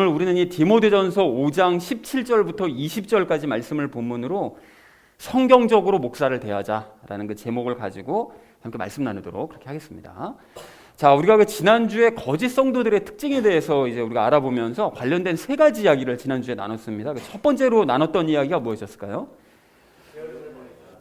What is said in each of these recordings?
오늘 우리는 이 디모데전서 5장 17절부터 20절까지 말씀을 본문으로 성경적으로 목사를 대하자라는 그 제목을 가지고 함께 말씀 나누도록 그렇게 하겠습니다. 자, 우리가 그 지난주에 거짓 성도들의 특징에 대해서 이제 우리가 알아보면서 관련된 세 가지 이야기를 지난주에 나눴습니다. 첫 번째로 나눴던 이야기가 무엇이었을까요?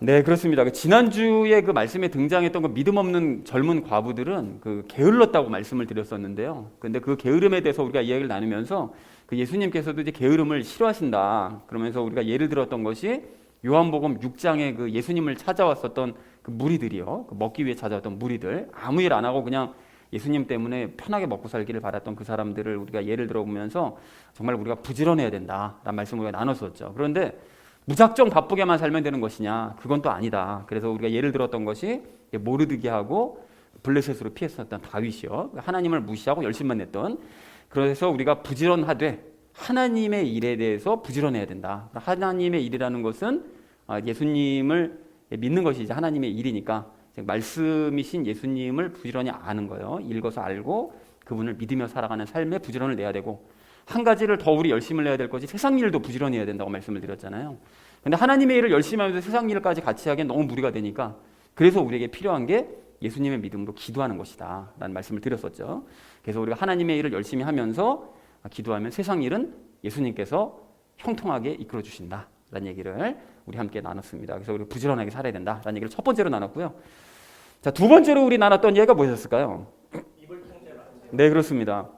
네, 그렇습니다. 지난주에 그 말씀에 등장했던 그 믿음 없는 젊은 과부들은 그 게을렀다고 말씀을 드렸었는데요. 근데 그 게으름에 대해서 우리가 이야기를 나누면서 그 예수님께서도 이제 게으름을 싫어하신다. 그러면서 우리가 예를 들었던 것이 요한복음 6장에 그 예수님을 찾아왔었던 그 무리들이요. 그 먹기 위해 찾아왔던 무리들. 아무 일 안 하고 그냥 예수님 때문에 편하게 먹고 살기를 바랐던 그 사람들을 우리가 예를 들어보면서 정말 우리가 부지런해야 된다라는 말씀을 우리가 나눴었죠. 그런데 무작정 바쁘게만 살면 되는 것이냐? 그건 또 아니다. 그래서 우리가 예를 들었던 것이 모르드게하고 블레셋으로 피했었던 다윗이요. 하나님을 무시하고 열심만 냈던. 그래서 우리가 부지런하되 하나님의 일에 대해서 부지런해야 된다. 하나님의 일이라는 것은 예수님을 믿는 것이 이제 하나님의 일이니까 말씀이신 예수님을 부지런히 아는 거예요. 읽어서 알고 그분을 믿으며 살아가는 삶에 부지런을 내야 되고, 한 가지를 더 우리 열심을 내야 될 것이 세상 일도 부지런히 해야 된다고 말씀을 드렸잖아요. 근데 하나님의 일을 열심히 하면서 세상 일까지 같이 하기엔 너무 무리가 되니까, 그래서 우리에게 필요한 게 예수님의 믿음으로 기도하는 것이다 라는 말씀을 드렸었죠. 그래서 우리가 하나님의 일을 열심히 하면서 기도하면 세상 일은 예수님께서 형통하게 이끌어 주신다 라는 얘기를 우리 함께 나눴습니다. 그래서 우리 부지런하게 살아야 된다 라는 얘기를 첫 번째로 나눴고요. 자, 두 번째로 우리 나눴던 얘기가 무엇이었을까요? 네, 그렇습니다.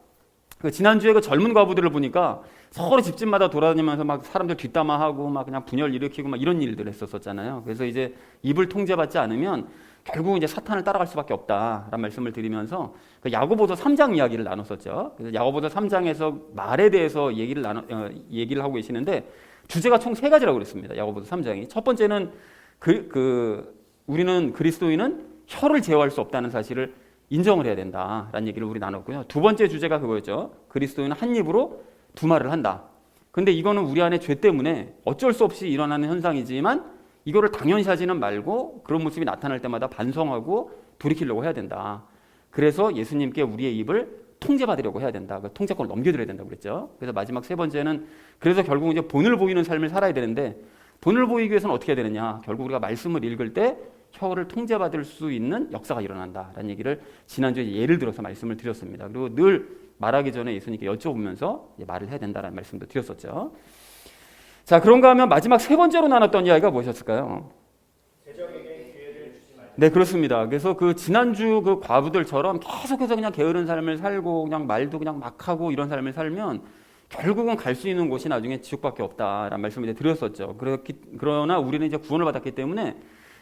지난주에 그 젊은 과부들을 보니까 서로 집집마다 돌아다니면서 막 사람들 뒷담화하고 막 그냥 분열 일으키고 막 이런 일들을 했었잖아요. 그래서 이제 입을 통제받지 않으면 결국 이제 사탄을 따라갈 수밖에 없다라는 말씀을 드리면서 그 야고보서 3장 이야기를 나눴었죠. 그래서 야고보서 3장에서 말에 대해서 얘기를 하고 계시는데 주제가 총 세 가지라고 그랬습니다. 야고보서 3장이. 첫 번째는 우리는 그리스도인은 혀를 제어할 수 없다는 사실을 인정을 해야 된다라는 얘기를 우리 나눴고요. 두 번째 주제가 그거였죠. 그리스도인은 한 입으로 두 말을 한다. 근데 이거는 우리 안에 죄 때문에 어쩔 수 없이 일어나는 현상이지만 이거를 당연시 하지는 말고 그런 모습이 나타날 때마다 반성하고 돌이키려고 해야 된다. 그래서 예수님께 우리의 입을 통제받으려고 해야 된다. 그 통제권을 넘겨드려야 된다고 그랬죠. 그래서 마지막 세 번째는 그래서 결국 이제 본을 보이는 삶을 살아야 되는데, 본을 보이기 위해서는 어떻게 해야 되느냐? 결국 우리가 말씀을 읽을 때 혀를 통제받을 수 있는 역사가 일어난다라는 얘기를 지난주에 예를 들어서 말씀을 드렸습니다. 그리고 늘 말하기 전에 예수님께 여쭤보면서 말을 해야 된다라는 말씀도 드렸었죠. 자, 그런가 하면 마지막 세 번째로 나눴던 이야기가 무엇이었을까요? 대적에게 기회를 주지 말자. 네, 그렇습니다. 그래서 그 지난주 그 과부들처럼 계속해서 그냥 게으른 삶을 살고 그냥 말도 그냥 막 하고 이런 삶을 살면 결국은 갈 수 있는 곳이 나중에 지옥밖에 없다라는 말씀을 이제 드렸었죠. 그러나 우리는 이제 구원을 받았기 때문에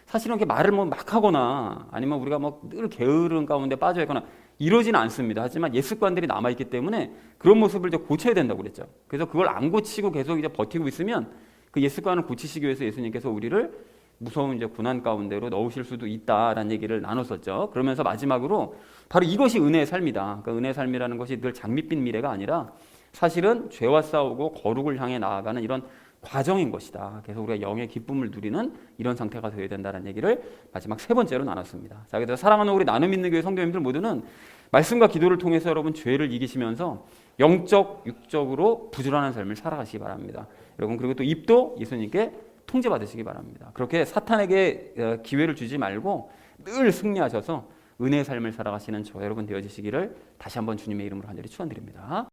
사실은 이렇게 말을 뭐 막 하거나 아니면 우리가 뭐 늘 게으른 가운데 빠져 있거나 이러지는 않습니다. 하지만 옛 습관들이 남아 있기 때문에 그런 모습을 이제 고쳐야 된다고 그랬죠. 그래서 그걸 안 고치고 계속 이제 버티고 있으면 그 옛 습관을 고치시기 위해서 예수님께서 우리를 무서운 이제 고난 가운데로 넣으실 수도 있다라는 얘기를 나눴었죠. 그러면서 마지막으로 바로 이것이 은혜의 삶이다. 그러니까 은혜의 삶이라는 것이 늘 장밋빛 미래가 아니라 사실은 죄와 싸우고 거룩을 향해 나아가는 이런 과정인 것이다. 그래서 우리가 영의 기쁨을 누리는 이런 상태가 되어야 된다는 얘기를 마지막 세 번째로 나눴습니다. 자, 그래서 사랑하는 우리 나눔 있는 교회 성도님들 모두는 말씀과 기도를 통해서 여러분 죄를 이기시면서 영적, 육적으로 부지런한 삶을 살아가시기 바랍니다. 여러분, 그리고 또 입도 예수님께 통제받으시기 바랍니다. 그렇게 사탄에게 기회를 주지 말고 늘 승리하셔서 은혜의 삶을 살아가시는 저 여러분 되어지시기를 다시 한번 주님의 이름으로 간절히 축원드립니다.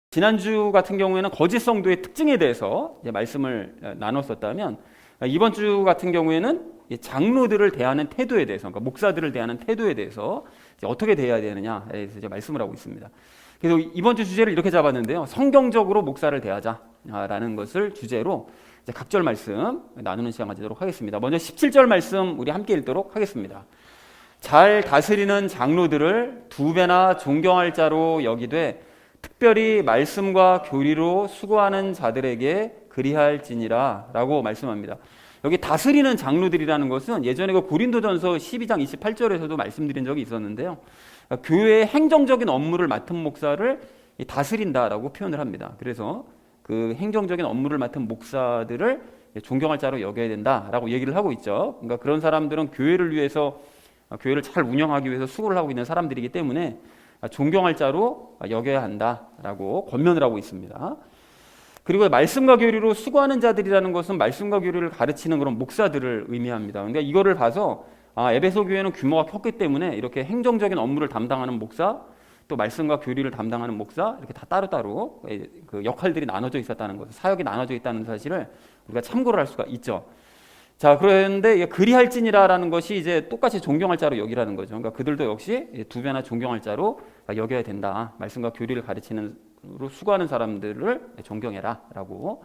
지난주 같은 경우에는 거짓 성도의 특징에 대해서 이제 말씀을 나눴었다면, 이번 주 같은 경우에는 장로들을 대하는 태도에 대해서, 그러니까 목사들을 대하는 태도에 대해서 이제 어떻게 대해야 되느냐에 대해서 이제 말씀을 하고 있습니다. 그래서 이번 주 주제를 이렇게 잡았는데요. 성경적으로 목사를 대하자라는 것을 주제로 이제 각절 말씀 나누는 시간 가지도록 하겠습니다. 먼저 17절 말씀 우리 함께 읽도록 하겠습니다. 잘 다스리는 장로들을 두 배나 존경할 자로 여기되 특별히 말씀과 교리로 수고하는 자들에게 그리할지니라 라고 말씀합니다. 여기 다스리는 장로들이라는 것은 예전에 그 고린도전서 12장 28절에서도 말씀드린 적이 있었는데요. 교회의 행정적인 업무를 맡은 목사를 다스린다라고 표현을 합니다. 그래서 그 행정적인 업무를 맡은 목사들을 존경할 자로 여겨야 된다라고 얘기를 하고 있죠. 그러니까 그런 사람들은 교회를 위해서, 교회를 잘 운영하기 위해서 수고를 하고 있는 사람들이기 때문에 존경할 자로 여겨야 한다라고 권면을 하고 있습니다. 그리고 말씀과 교리로 수고하는 자들이라는 것은 말씀과 교리를 가르치는 그런 목사들을 의미합니다. 그러니까 이거를 봐서 에베소 교회는 규모가 컸기 때문에 이렇게 행정적인 업무를 담당하는 목사, 또 말씀과 교리를 담당하는 목사 이렇게 다 따로따로 그 역할들이 나눠져 있었다는 것, 사역이 나눠져 있다는 사실을 우리가 참고를 할 수가 있죠. 자, 그런데 그리할지니라라는 것이 이제 똑같이 존경할 자로 여기라는 거죠. 그러니까 그들도 역시 두 배나 존경할 자로 여겨야 된다. 말씀과 교리를 가르치는 수고하는 사람들을 존경해라라고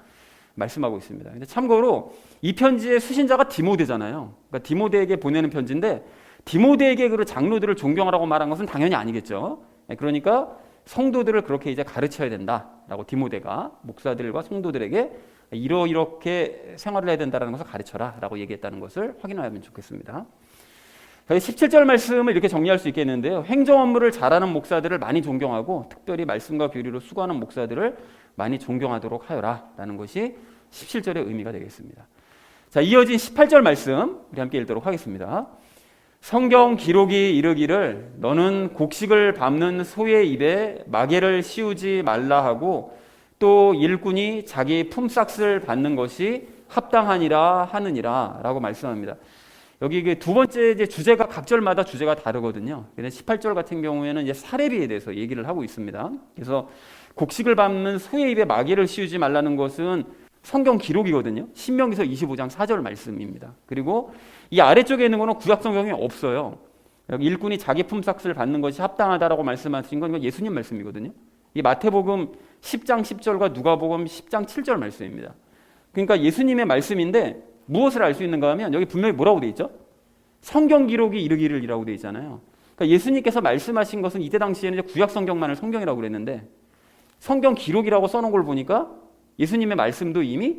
말씀하고 있습니다. 근데 참고로 이 편지의 수신자가 디모데잖아요. 그러니까 디모데에게 보내는 편지인데 디모데에게 그 장로들을 존경하라고 말한 것은 당연히 아니겠죠. 그러니까 성도들을 그렇게 이제 가르쳐야 된다라고 디모데가 목사들과 성도들에게 이렇게 생활을 해야 된다는 것을 가르쳐라라고 얘기했다는 것을 확인하면 좋겠습니다. 17절 말씀을 이렇게 정리할 수 있겠는데요. 행정 업무를 잘하는 목사들을 많이 존경하고 특별히 말씀과 교리로 수고하는 목사들을 많이 존경하도록 하여라라는 것이 17절의 의미가 되겠습니다. 자, 이어진 18절 말씀 우리 함께 읽도록 하겠습니다. 성경 기록이 이르기를 너는 곡식을 밟는 소의 입에 마개를 씌우지 말라 하고 또 일꾼이 자기 품삯을 받는 것이 합당하니라 하느니라 라고 말씀합니다. 여기 두 번째 이제 주제가 각 절마다 주제가 다르거든요. 근데 18절 같은 경우에는 이제 사례비에 대해서 얘기를 하고 있습니다. 그래서 곡식을 밟는 소의 입에 마개를 씌우지 말라는 것은 성경 기록이거든요. 신명기서 25장 4절 말씀입니다. 그리고 이 아래쪽에 있는 거는 구약 성경에 없어요. 여기 일꾼이 자기 품삯을 받는 것이 합당하다라고 말씀하신 건 예수님 말씀이거든요. 이 마태복음 10장 10절과 누가복음 10장 7절 말씀입니다. 그러니까 예수님의 말씀인데 무엇을 알 수 있는가 하면 여기 분명히 뭐라고 돼 있죠? 성경 기록이 이르기를이라고 돼 있잖아요. 그러니까 예수님께서 말씀하신 것은 이때 당시에는 이제 구약 성경만을 성경이라고 그랬는데 성경 기록이라고 써놓은 걸 보니까 예수님의 말씀도 이미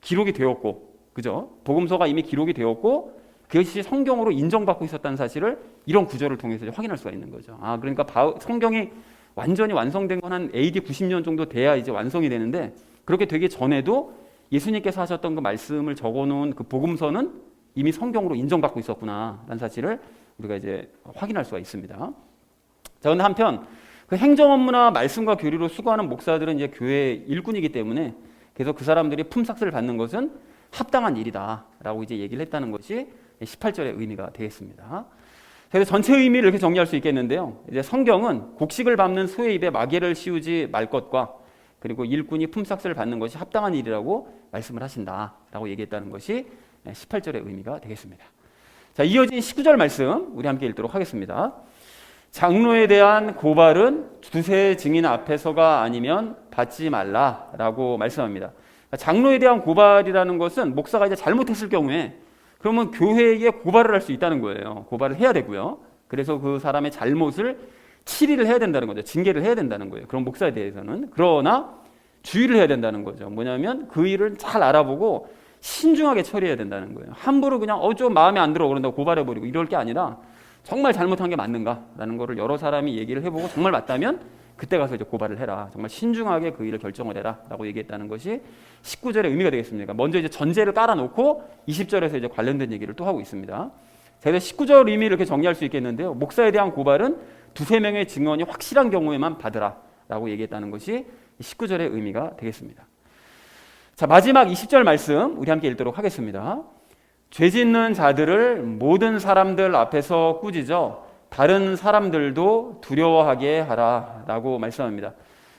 기록이 되었고, 그죠? 복음서가 이미 기록이 되었고 그것이 성경으로 인정받고 있었다는 사실을 이런 구절을 통해서 확인할 수가 있는 거죠. 그러니까 성경이 완전히 완성된 건 한 AD 90년 정도 돼야 이제 완성이 되는데 그렇게 되기 전에도 예수님께서 하셨던 그 말씀을 적어놓은 그 복음서는 이미 성경으로 인정받고 있었구나라는 사실을 우리가 이제 확인할 수가 있습니다. 자, 그런데 한편 그 행정 업무나 말씀과 교리로 수고하는 목사들은 이제 교회의 일꾼이기 때문에 그래서 그 사람들이 품삯을 받는 것은 합당한 일이다라고 이제 얘기를 했다는 것이 18절의 의미가 되겠습니다. 그래서 전체 의미를 이렇게 정리할 수 있겠는데요. 이제 성경은 곡식을 밟는 소의 입에 마개를 씌우지 말 것과 그리고 일꾼이 품삯을 받는 것이 합당한 일이라고 말씀을 하신다라고 얘기했다는 것이 18절의 의미가 되겠습니다. 자, 이어진 19절 말씀 우리 함께 읽도록 하겠습니다. 장로에 대한 고발은 두세 증인 앞에서가 아니면 받지 말라라고 말씀합니다. 장로에 대한 고발이라는 것은 목사가 이제 잘못했을 경우에 그러면 교회에 고발을 할 수 있다는 거예요. 고발을 해야 되고요. 그래서 그 사람의 잘못을 치리를 해야 된다는 거죠. 징계를 해야 된다는 거예요. 그런 목사에 대해서는. 그러나 주의를 해야 된다는 거죠. 뭐냐면 그 일을 잘 알아보고 신중하게 처리해야 된다는 거예요. 함부로 그냥 좀 마음에 안 들어 그런다고 고발해버리고 이럴 게 아니라 정말 잘못한 게 맞는가라는 거를 여러 사람이 얘기를 해보고 정말 맞다면 그때 가서 이제 고발을 해라. 정말 신중하게 그 일을 결정을 해라라고 얘기했다는 것이 19절의 의미가 되겠습니다. 먼저 이제 전제를 깔아놓고 20절에서 이제 관련된 얘기를 또 하고 있습니다. 그래서 19절 의미를 이렇게 정리할 수 있겠는데요. 목사에 대한 고발은 두세 명의 증언이 확실한 경우에만 받으라라고 얘기했다는 것이 19절의 의미가 되겠습니다. 자, 마지막 20절 말씀 우리 함께 읽도록 하겠습니다. 죄 짓는 자들을 모든 사람들 앞에서 꾸짖어 다른 사람들도 두려워하게 하라라고 말씀합니다.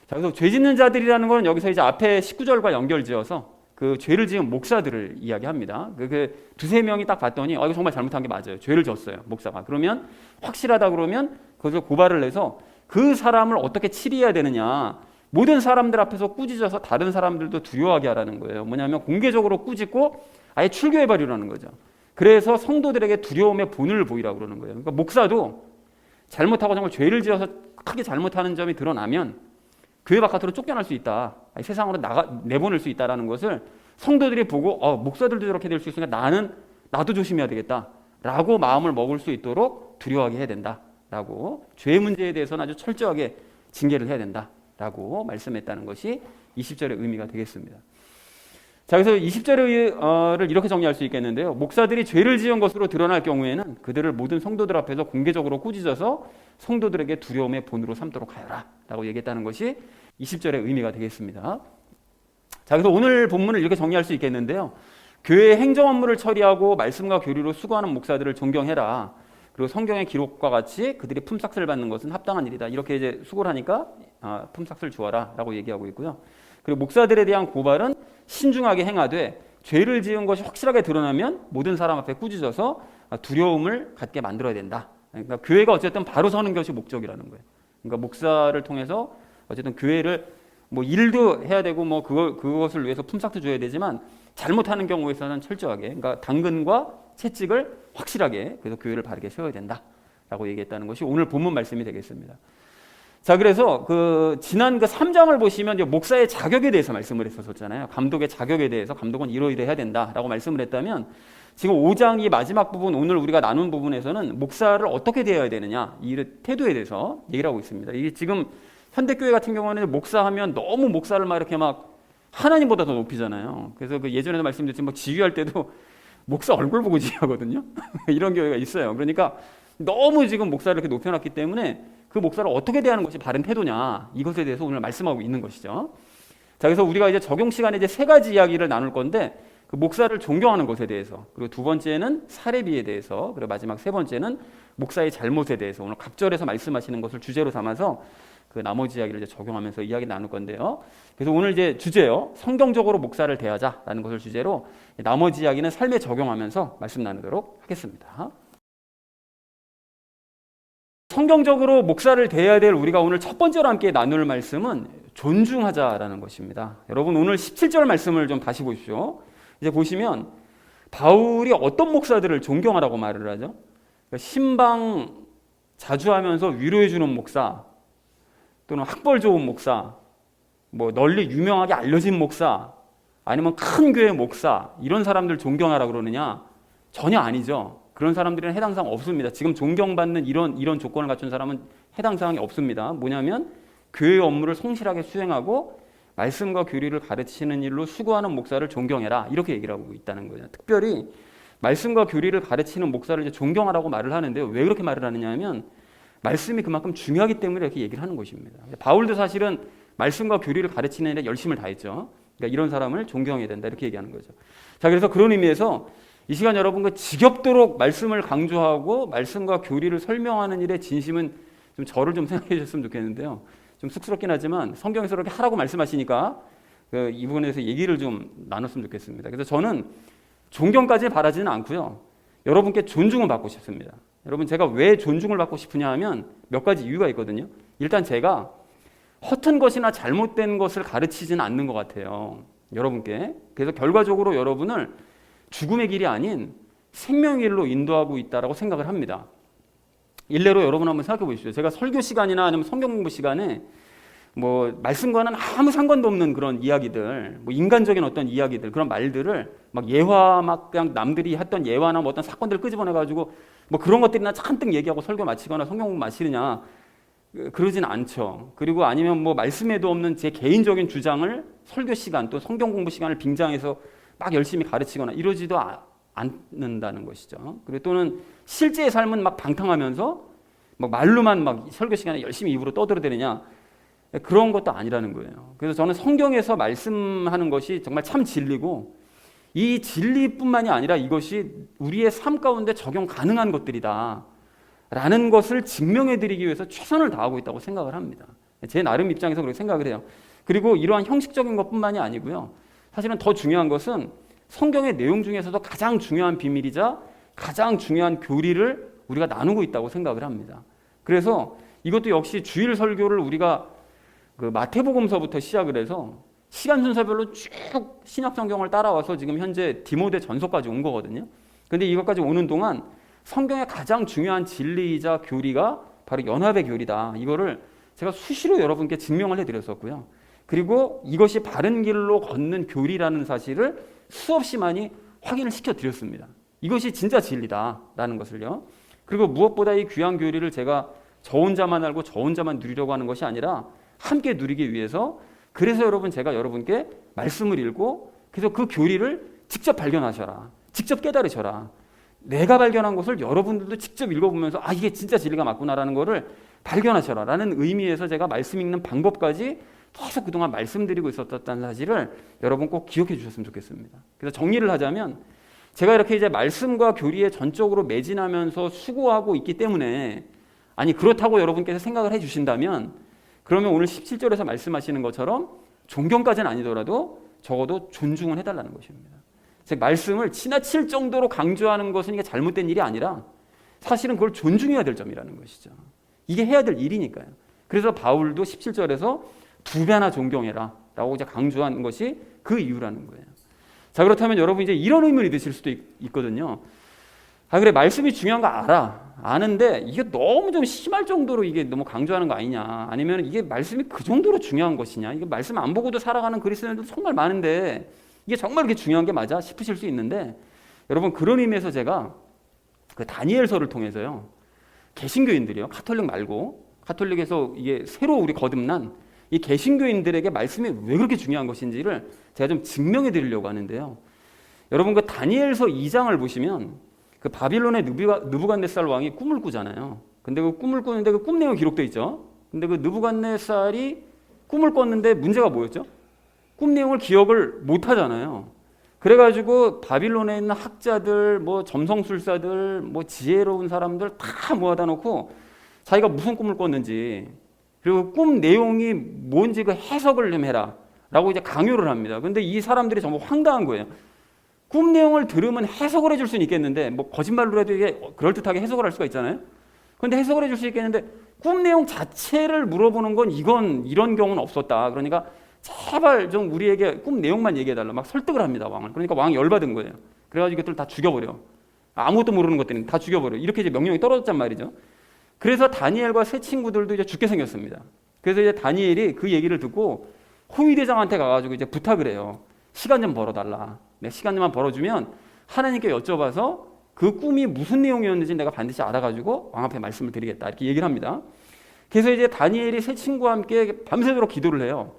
자, 그래서 죄 짓는 자들이라는 건 여기서 이제 앞에 19절과 연결지어서 그 죄를 지은 목사들을 이야기합니다. 그 두세 명이 딱 봤더니 이거 정말 잘못한 게 맞아요. 죄를 졌어요, 목사가. 그러면 확실하다 그러면 그것을 고발을 해서 그 사람을 어떻게 치리해야 되느냐. 모든 사람들 앞에서 꾸짖어서 다른 사람들도 두려워하게 하라는 거예요. 뭐냐면 공개적으로 꾸짖고 아예 출교해버리라는 거죠. 그래서 성도들에게 두려움의 본을 보이라고 그러는 거예요. 그러니까 목사도 잘못하고 정말 죄를 지어서 크게 잘못하는 점이 드러나면 교회 바깥으로 쫓겨날 수 있다. 세상으로 내보낼 수 있다는 것을 성도들이 보고 목사들도 저렇게 될 수 있으니까 나도 조심해야 되겠다라고 마음을 먹을 수 있도록 두려워하게 해야 된다라고 죄 문제에 대해서는 아주 철저하게 징계를 해야 된다라고 말씀했다는 것이 20절의 의미가 되겠습니다. 자, 그래서 20절을 이렇게 정리할 수 있겠는데요. 목사들이 죄를 지은 것으로 드러날 경우에는 그들을 모든 성도들 앞에서 공개적으로 꾸짖어서 성도들에게 두려움의 본으로 삼도록 하여라 라고 얘기했다는 것이 20절의 의미가 되겠습니다. 자, 그래서 오늘 본문을 이렇게 정리할 수 있겠는데요. 교회의 행정 업무를 처리하고 말씀과 교리로 수고하는 목사들을 존경해라. 그리고 성경의 기록과 같이 그들이 품삯을 받는 것은 합당한 일이다. 이렇게 이제 수고를 하니까 품삯을 주어라 라고 얘기하고 있고요. 그리고 목사들에 대한 고발은 신중하게 행하되 죄를 지은 것이 확실하게 드러나면 모든 사람 앞에 꾸짖어서 두려움을 갖게 만들어야 된다. 그러니까 교회가 어쨌든 바로 서는 것이 목적이라는 거예요. 그러니까 목사를 통해서 어쨌든 교회를 뭐 일도 해야 되고 뭐 그것을 위해서 품삯도 줘야 되지만 잘못하는 경우에서는 철저하게, 그러니까 당근과 채찍을 확실하게, 그래서 교회를 바르게 세워야 된다라고 얘기했다는 것이 오늘 본문 말씀이 되겠습니다. 자, 그래서 지난 3장을 보시면 이제 목사의 자격에 대해서 말씀을 했었잖아요. 감독의 자격에 대해서 감독은 이러이러해야 된다라고 말씀을 했다면, 지금 5장 이 마지막 부분, 오늘 우리가 나눈 부분에서는 목사를 어떻게 대해야 되느냐, 이 태도에 대해서 얘기를 하고 있습니다. 이게 지금 현대교회 같은 경우는 목사하면 너무 목사를 막 이렇게 막 하나님보다 더 높이잖아요. 그래서 예전에도 말씀드렸지만 뭐 지휘할 때도 목사 얼굴 보고 지휘하거든요. 이런 교회가 있어요. 그러니까 너무 지금 목사를 이렇게 높여놨기 때문에 그 목사를 어떻게 대하는 것이 바른 태도냐, 이것에 대해서 오늘 말씀하고 있는 것이죠. 자, 그래서 우리가 이제 적용 시간에 이제 3가지 이야기를 나눌 건데, 그 목사를 존경하는 것에 대해서, 그리고 2번째는 사례비에 대해서, 그리고 마지막 3번째는 목사의 잘못에 대해서 오늘 각절에서 말씀하시는 것을 주제로 삼아서 그 나머지 이야기를 이제 적용하면서 이야기 나눌 건데요. 그래서 오늘 이제 주제요, 성경적으로 목사를 대하자라는 것을 주제로 나머지 이야기는 삶에 적용하면서 말씀 나누도록 하겠습니다. 성경적으로 목사를 대해야 될 우리가 오늘 첫 번째로 함께 나눌 말씀은 존중하자라는 것입니다. 여러분 오늘 17절 말씀을 좀 다시 보십시오. 이제 보시면 바울이 어떤 목사들을 존경하라고 말을 하죠? 신방 자주 하면서 위로해 주는 목사, 또는 학벌 좋은 목사, 뭐 널리 유명하게 알려진 목사, 아니면 큰 교회 목사, 이런 사람들 존경하라 그러느냐? 전혀 아니죠. 그런 사람들은 해당 사항 없습니다. 지금 존경받는 이런 조건을 갖춘 사람은 해당 사항이 없습니다. 뭐냐면 교회 업무를 성실하게 수행하고 말씀과 교리를 가르치는 일로 수고하는 목사를 존경해라, 이렇게 얘기를 하고 있다는 거예요. 특별히 말씀과 교리를 가르치는 목사를 이제 존경하라고 말을 하는데요. 왜 그렇게 말을 하느냐 하면 말씀이 그만큼 중요하기 때문에 이렇게 얘기를 하는 것입니다. 바울도 사실은 말씀과 교리를 가르치는 일에 열심을 다했죠. 그러니까 이런 사람을 존경해야 된다, 이렇게 얘기하는 거죠. 자, 그래서 그런 의미에서 이 시간 여러분과 지겹도록 말씀을 강조하고 말씀과 교리를 설명하는 일에 진심은 좀 저를 좀 생각해 주셨으면 좋겠는데요. 좀 쑥스럽긴 하지만 성경에서 그렇게 하라고 말씀하시니까 이 부분에서 얘기를 좀 나눴으면 좋겠습니다. 그래서 저는 존경까지 바라지는 않고요. 여러분께 존중을 받고 싶습니다. 여러분, 제가 왜 존중을 받고 싶으냐 하면 몇 가지 이유가 있거든요. 일단 제가 허튼 것이나 잘못된 것을 가르치지는 않는 것 같아요, 여러분께. 그래서 결과적으로 여러분을 죽음의 길이 아닌 생명의 길로 인도하고 있다라고 생각을 합니다. 일례로 여러분 한번 생각해 보십시오. 제가 설교 시간이나 아니면 성경 공부 시간에 뭐 말씀과는 아무 상관도 없는 그런 이야기들, 뭐 인간적인 어떤 이야기들, 그런 말들을 막 예화, 막 그냥 남들이 했던 예화나 뭐 어떤 사건들을 끄집어내 가지고 뭐 그런 것들이나 잔뜩 얘기하고 설교 마치거나 성경 공부 마치느냐, 그러진 않죠. 그리고 아니면 뭐 말씀에도 없는 제 개인적인 주장을 설교 시간 또 성경 공부 시간을 빙자해서 막 열심히 가르치거나 이러지도 않는다는 것이죠. 그리고 또는 실제의 삶은 막 방탕하면서 막 말로만 막 설교 시간에 열심히 입으로 떠들어대느냐, 그런 것도 아니라는 거예요. 그래서 저는 성경에서 말씀하는 것이 정말 참 진리고, 이 진리뿐만이 아니라 이것이 우리의 삶 가운데 적용 가능한 것들이다 라는 것을 증명해 드리기 위해서 최선을 다하고 있다고 생각을 합니다. 제 나름 입장에서 그렇게 생각을 해요. 그리고 이러한 형식적인 것뿐만이 아니고요, 사실은 더 중요한 것은 성경의 내용 중에서도 가장 중요한 비밀이자 가장 중요한 교리를 우리가 나누고 있다고 생각을 합니다. 그래서 이것도 역시 주일 설교를 우리가 그 마태복음서부터 시작을 해서 시간 순서별로 쭉 신약 성경을 따라와서 지금 현재 디모데 전서까지 온 거거든요. 근데 이것까지 오는 동안 성경의 가장 중요한 진리이자 교리가 바로 연합의 교리다, 이거를 제가 수시로 여러분께 증명을 해드렸었고요. 그리고 이것이 바른 길로 걷는 교리라는 사실을 수없이 많이 확인을 시켜드렸습니다. 이것이 진짜 진리다라는 것을요. 그리고 무엇보다 이 귀한 교리를 제가 저 혼자만 알고 저 혼자만 누리려고 하는 것이 아니라 함께 누리기 위해서, 그래서 여러분 제가 여러분께 말씀을 읽고 그래서 그 교리를 직접 발견하셔라, 직접 깨달으셔라, 내가 발견한 것을 여러분들도 직접 읽어보면서 이게 진짜 진리가 맞구나라는 것을 발견하셔라 라는 의미에서 제가 말씀 읽는 방법까지 계속 그동안 말씀드리고 있었다는 사실을 여러분 꼭 기억해 주셨으면 좋겠습니다. 그래서 정리를 하자면 제가 이렇게 이제 말씀과 교리에 전적으로 매진하면서 수고하고 있기 때문에, 아니 그렇다고 여러분께서 생각을 해 주신다면 그러면 오늘 17절에서 말씀하시는 것처럼 존경까지는 아니더라도 적어도 존중을 해달라는 것입니다. 즉 말씀을 지나칠 정도로 강조하는 것은 이게 잘못된 일이 아니라 사실은 그걸 존중해야 될 점이라는 것이죠. 이게 해야 될 일이니까요. 그래서 바울도 17절에서 2배나 존경해라 라고 이제 강조한 것이 그 이유라는 거예요. 자, 그렇다면 여러분 이제 이런 의문이 드실 수도 있거든요. 아, 그래, 말씀이 중요한 거 아는데 이게 너무 좀 심할 정도로 이게 너무 강조하는 거 아니냐, 아니면 이게 말씀이 그 정도로 중요한 것이냐, 이게 말씀 안 보고도 살아가는 그리스도인들 정말 많은데 이게 정말 이렇게 중요한 게 맞아 싶으실 수 있는데, 여러분 그런 의미에서 제가 그 다니엘서를 통해서요, 개신교인들이요, 가톨릭 말고 가톨릭에서 이게 새로 우리 거듭난 이 개신교인들에게 말씀이 왜 그렇게 중요한 것인지를 제가 좀 증명해 드리려고 하는데요. 여러분 그 다니엘서 2장을 보시면 그 바빌론의 느부갓네살 왕이 꿈을 꾸잖아요. 근데 그 꿈을 꾸는데 그 꿈 내용이 기록되어 있죠. 근데 그 느부갓네살이 꿈을 꿨는데 문제가 뭐였죠? 꿈 내용을 기억을 못 하잖아요. 그래가지고 바빌론에 있는 학자들, 뭐 점성술사들, 뭐 지혜로운 사람들 다 모아다 놓고 자기가 무슨 꿈을 꿨는지, 그리고 꿈 내용이 뭔지 그 해석을 좀 해라 라고 이제 강요를 합니다. 근데 이 사람들이 정말 황당한 거예요. 꿈 내용을 들으면 해석을 해줄 수는 있겠는데, 뭐 거짓말로라도 이게 그럴듯하게 해석을 할 수가 있잖아요. 근데 해석을 해줄 수 있겠는데 꿈 내용 자체를 물어보는 건 이런 경우는 없었다. 그러니까 제발 좀 우리에게 꿈 내용만 얘기해달라 막 설득을 합니다, 왕을. 그러니까 왕이 열받은 거예요. 그래가지고 이것들 다 죽여버려. 아무것도 모르는 것들은 다 죽여버려. 이렇게 이제 명령이 떨어졌단 말이죠. 그래서 다니엘과 세 친구들도 이제 죽게 생겼습니다. 그래서 이제 다니엘이 그 얘기를 듣고 호위대장한테 가가지고 이제 부탁을 해요. 시간 좀 벌어달라. 내 시간 좀만 벌어주면 하나님께 여쭤봐서 그 꿈이 무슨 내용이었는지 내가 반드시 알아가지고 왕 앞에 말씀을 드리겠다. 이렇게 얘기를 합니다. 그래서 이제 다니엘이 세 친구와 함께 밤새도록 기도를 해요.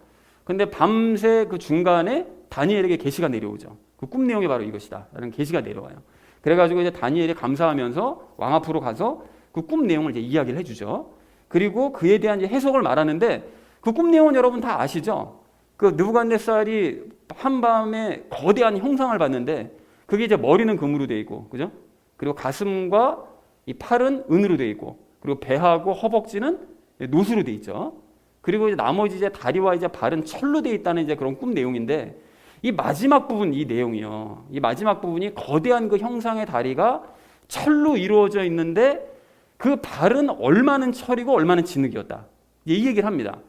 근데 밤새 그 중간에 다니엘에게 계시가 내려오죠. 그 꿈 내용이 바로 이것이다 라는 계시가 내려와요. 그래가지고 이제 다니엘이 감사하면서 왕 앞으로 가서 그 꿈 내용을 이제 이야기를 해주죠. 그리고 그에 대한 이제 해석을 말하는데, 그 꿈 내용은 여러분 다 아시죠? 그 느부갓네살이 한밤에 거대한 형상을 봤는데 그게 이제 머리는 금으로 되어 있고, 그죠? 그리고 가슴과 이 팔은 은으로 되어 있고, 그리고 배하고 허벅지는 노수로 되어 있죠. 그리고 이제 나머지 이제 다리와 이제 발은 철로 되어 있다는 이제 그런 꿈 내용인데, 이 마지막 부분, 이 내용이요, 이 마지막 부분이 거대한 그 형상의 다리가 철로 이루어져 있는데 그 발은 얼마는 철이고 얼마는 진흙이었다, 이 얘기를 합니다.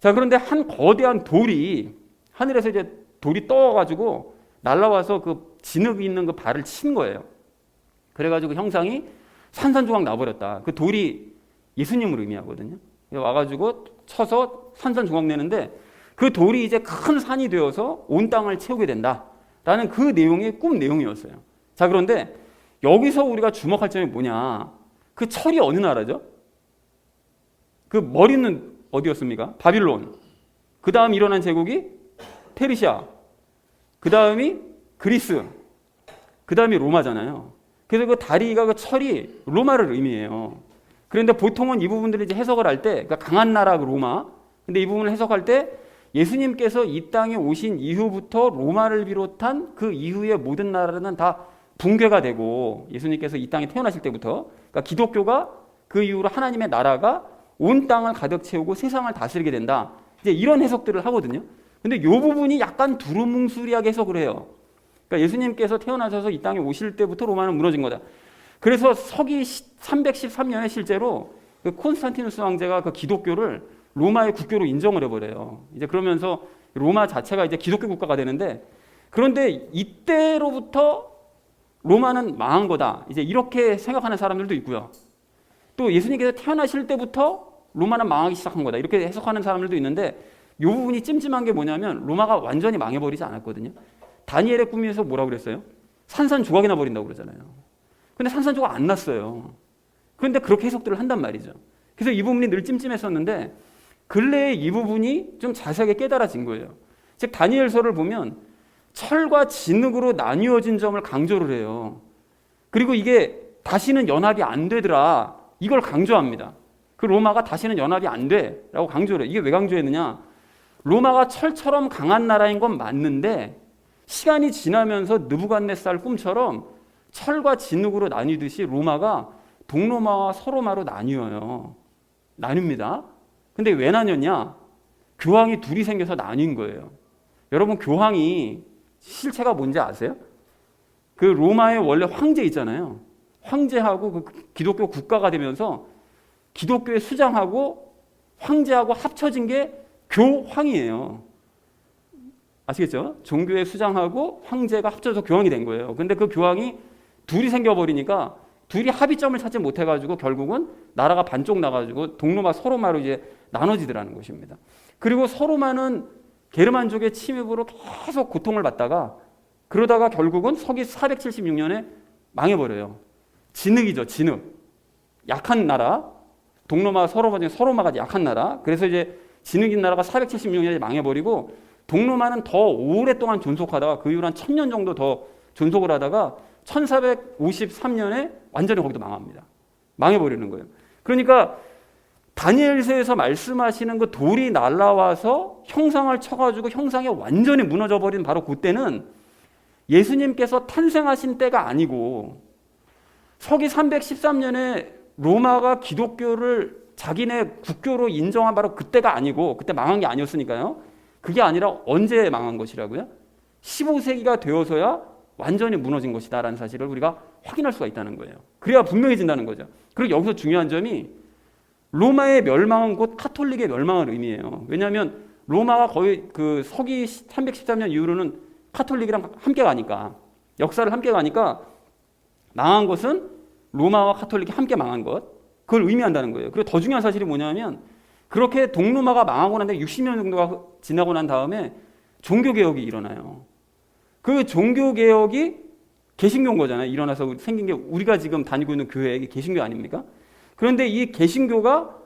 자, 그런데 한 거대한 돌이 하늘에서 이제 돌이 떠가지고 날라와서 그 진흙이 있는 그 발을 친 거예요. 그래가지고 형상이 산산조각 나버렸다. 그 돌이 예수님을 의미하거든요. 와가지고 쳐서 산산조각 내는데 그 돌이 이제 큰 산이 되어서 온 땅을 채우게 된다라는 그 내용이 꿈 내용이었어요. 자, 그런데 여기서 우리가 주목할 점이 뭐냐? 그 철이 어느 나라죠? 그 머리는 어디였습니까? 바빌론. 그 다음 일어난 제국이 페르시아. 그 다음이 그리스. 그 다음이 로마잖아요. 그래서 그 다리가, 그 철이 로마를 의미해요. 그런데 보통은 이 부분들을 이제 해석을 할 때, 그러니까 강한 나라 로마. 근데 이 부분을 해석할 때 예수님께서 이 땅에 오신 이후부터 로마를 비롯한 그 이후의 모든 나라는 다 붕괴가 되고, 예수님께서 이 땅에 태어나실 때부터, 그러니까 기독교가 그 이후로 하나님의 나라가 온 땅을 가득 채우고 세상을 다스리게 된다. 이제 이런 해석들을 하거든요. 근데 이 부분이 약간 두루뭉술하게 해석을 해요. 그러니까 예수님께서 태어나셔서 이 땅에 오실 때부터 로마는 무너진 거다. 그래서 서기 313년에 실제로 그 콘스탄티누스 황제가 그 기독교를 로마의 국교로 인정을 해버려요. 이제 그러면서 로마 자체가 이제 기독교 국가가 되는데, 그런데 이때로부터 로마는 망한 거다, 이제 이렇게 생각하는 사람들도 있고요. 또 예수님께서 태어나실 때부터 로마는 망하기 시작한 거다, 이렇게 해석하는 사람들도 있는데, 이 부분이 찜찜한 게 뭐냐면 로마가 완전히 망해버리지 않았거든요. 다니엘의 꿈에서 뭐라고 그랬어요? 산산조각이 나버린다고 그러잖아요. 근데 산산조각 안 났어요. 그런데 그렇게 해석들을 한단 말이죠. 그래서 이 부분이 늘 찜찜했었는데 근래에 이 부분이 좀 자세하게 깨달아진 거예요. 즉 다니엘서를 보면 철과 진흙으로 나뉘어진 점을 강조를 해요. 그리고 이게 다시는 연합이 안 되더라, 이걸 강조합니다. 그 로마가 다시는 연합이 안 돼라고 강조를 해요. 이게 왜 강조했느냐? 로마가 철처럼 강한 나라인 건 맞는데 시간이 지나면서 느부갓네살 꿈처럼 철과 진흙으로 나뉘듯이 로마가 동로마와 서로마로 나뉘어요. 나뉩니다. 근데 왜 나뉘었냐? 교황이 둘이 생겨서 나뉜 거예요. 여러분, 교황이 실체가 뭔지 아세요? 그 로마의 원래 황제 있잖아요. 황제하고 그 기독교 국가가 되면서 기독교의 수장하고 황제하고 합쳐진 게 교황이에요. 아시겠죠? 종교의 수장하고 황제가 합쳐서 교황이 된 거예요. 근데 그 교황이 둘이 생겨버리니까 둘이 합의점을 찾지 못해가지고 결국은 나라가 반쪽 나가지고 동로마 서로마로 이제 나눠지더라는 것입니다. 그리고 서로마는 게르만족의 침입으로 계속 고통을 받다가 그러다가 결국은 서기 476년에 망해버려요. 진흙이죠, 진흙. 약한 나라, 동로마 서로마 중에 서로마가 약한 나라. 그래서 이제 진흙인 나라가 476년에 망해버리고 동로마는 더 오랫동안 존속하다가 그 이후로 한 1000년 정도 더 존속을 하다가 1453년에 완전히 거기도 망합니다. 망해버리는 거예요. 그러니까 다니엘서에서 말씀하시는 그 돌이 날라와서 형상을 쳐가지고 형상이 완전히 무너져버린 바로 그때는 예수님께서 탄생하신 때가 아니고 서기 313년에 로마가 기독교를 자기네 국교로 인정한 바로 그때가 아니고 그때 망한 게 아니었으니까요. 그게 아니라 언제 망한 것이라고요? 15세기가 되어서야 완전히 무너진 것이다라는 사실을 우리가 확인할 수가 있다는 거예요. 그래야 분명해진다는 거죠. 그리고 여기서 중요한 점이 로마의 멸망은 곧 카톨릭의 멸망을 의미해요. 왜냐하면 로마가 거의 그 서기 313년 이후로는 카톨릭이랑 함께 가니까 역사를 함께 가니까 망한 것은 로마와 카톨릭이 함께 망한 것 그걸 의미한다는 거예요. 그리고 더 중요한 사실이 뭐냐면 그렇게 동로마가 망하고 난 뒤에 60년 정도가 지나고 난 다음에 종교개혁이 일어나요. 그 종교개혁이 개신교인 거잖아요. 일어나서 생긴 게 우리가 지금 다니고 있는 교회가 개신교 아닙니까? 그런데 이 개신교가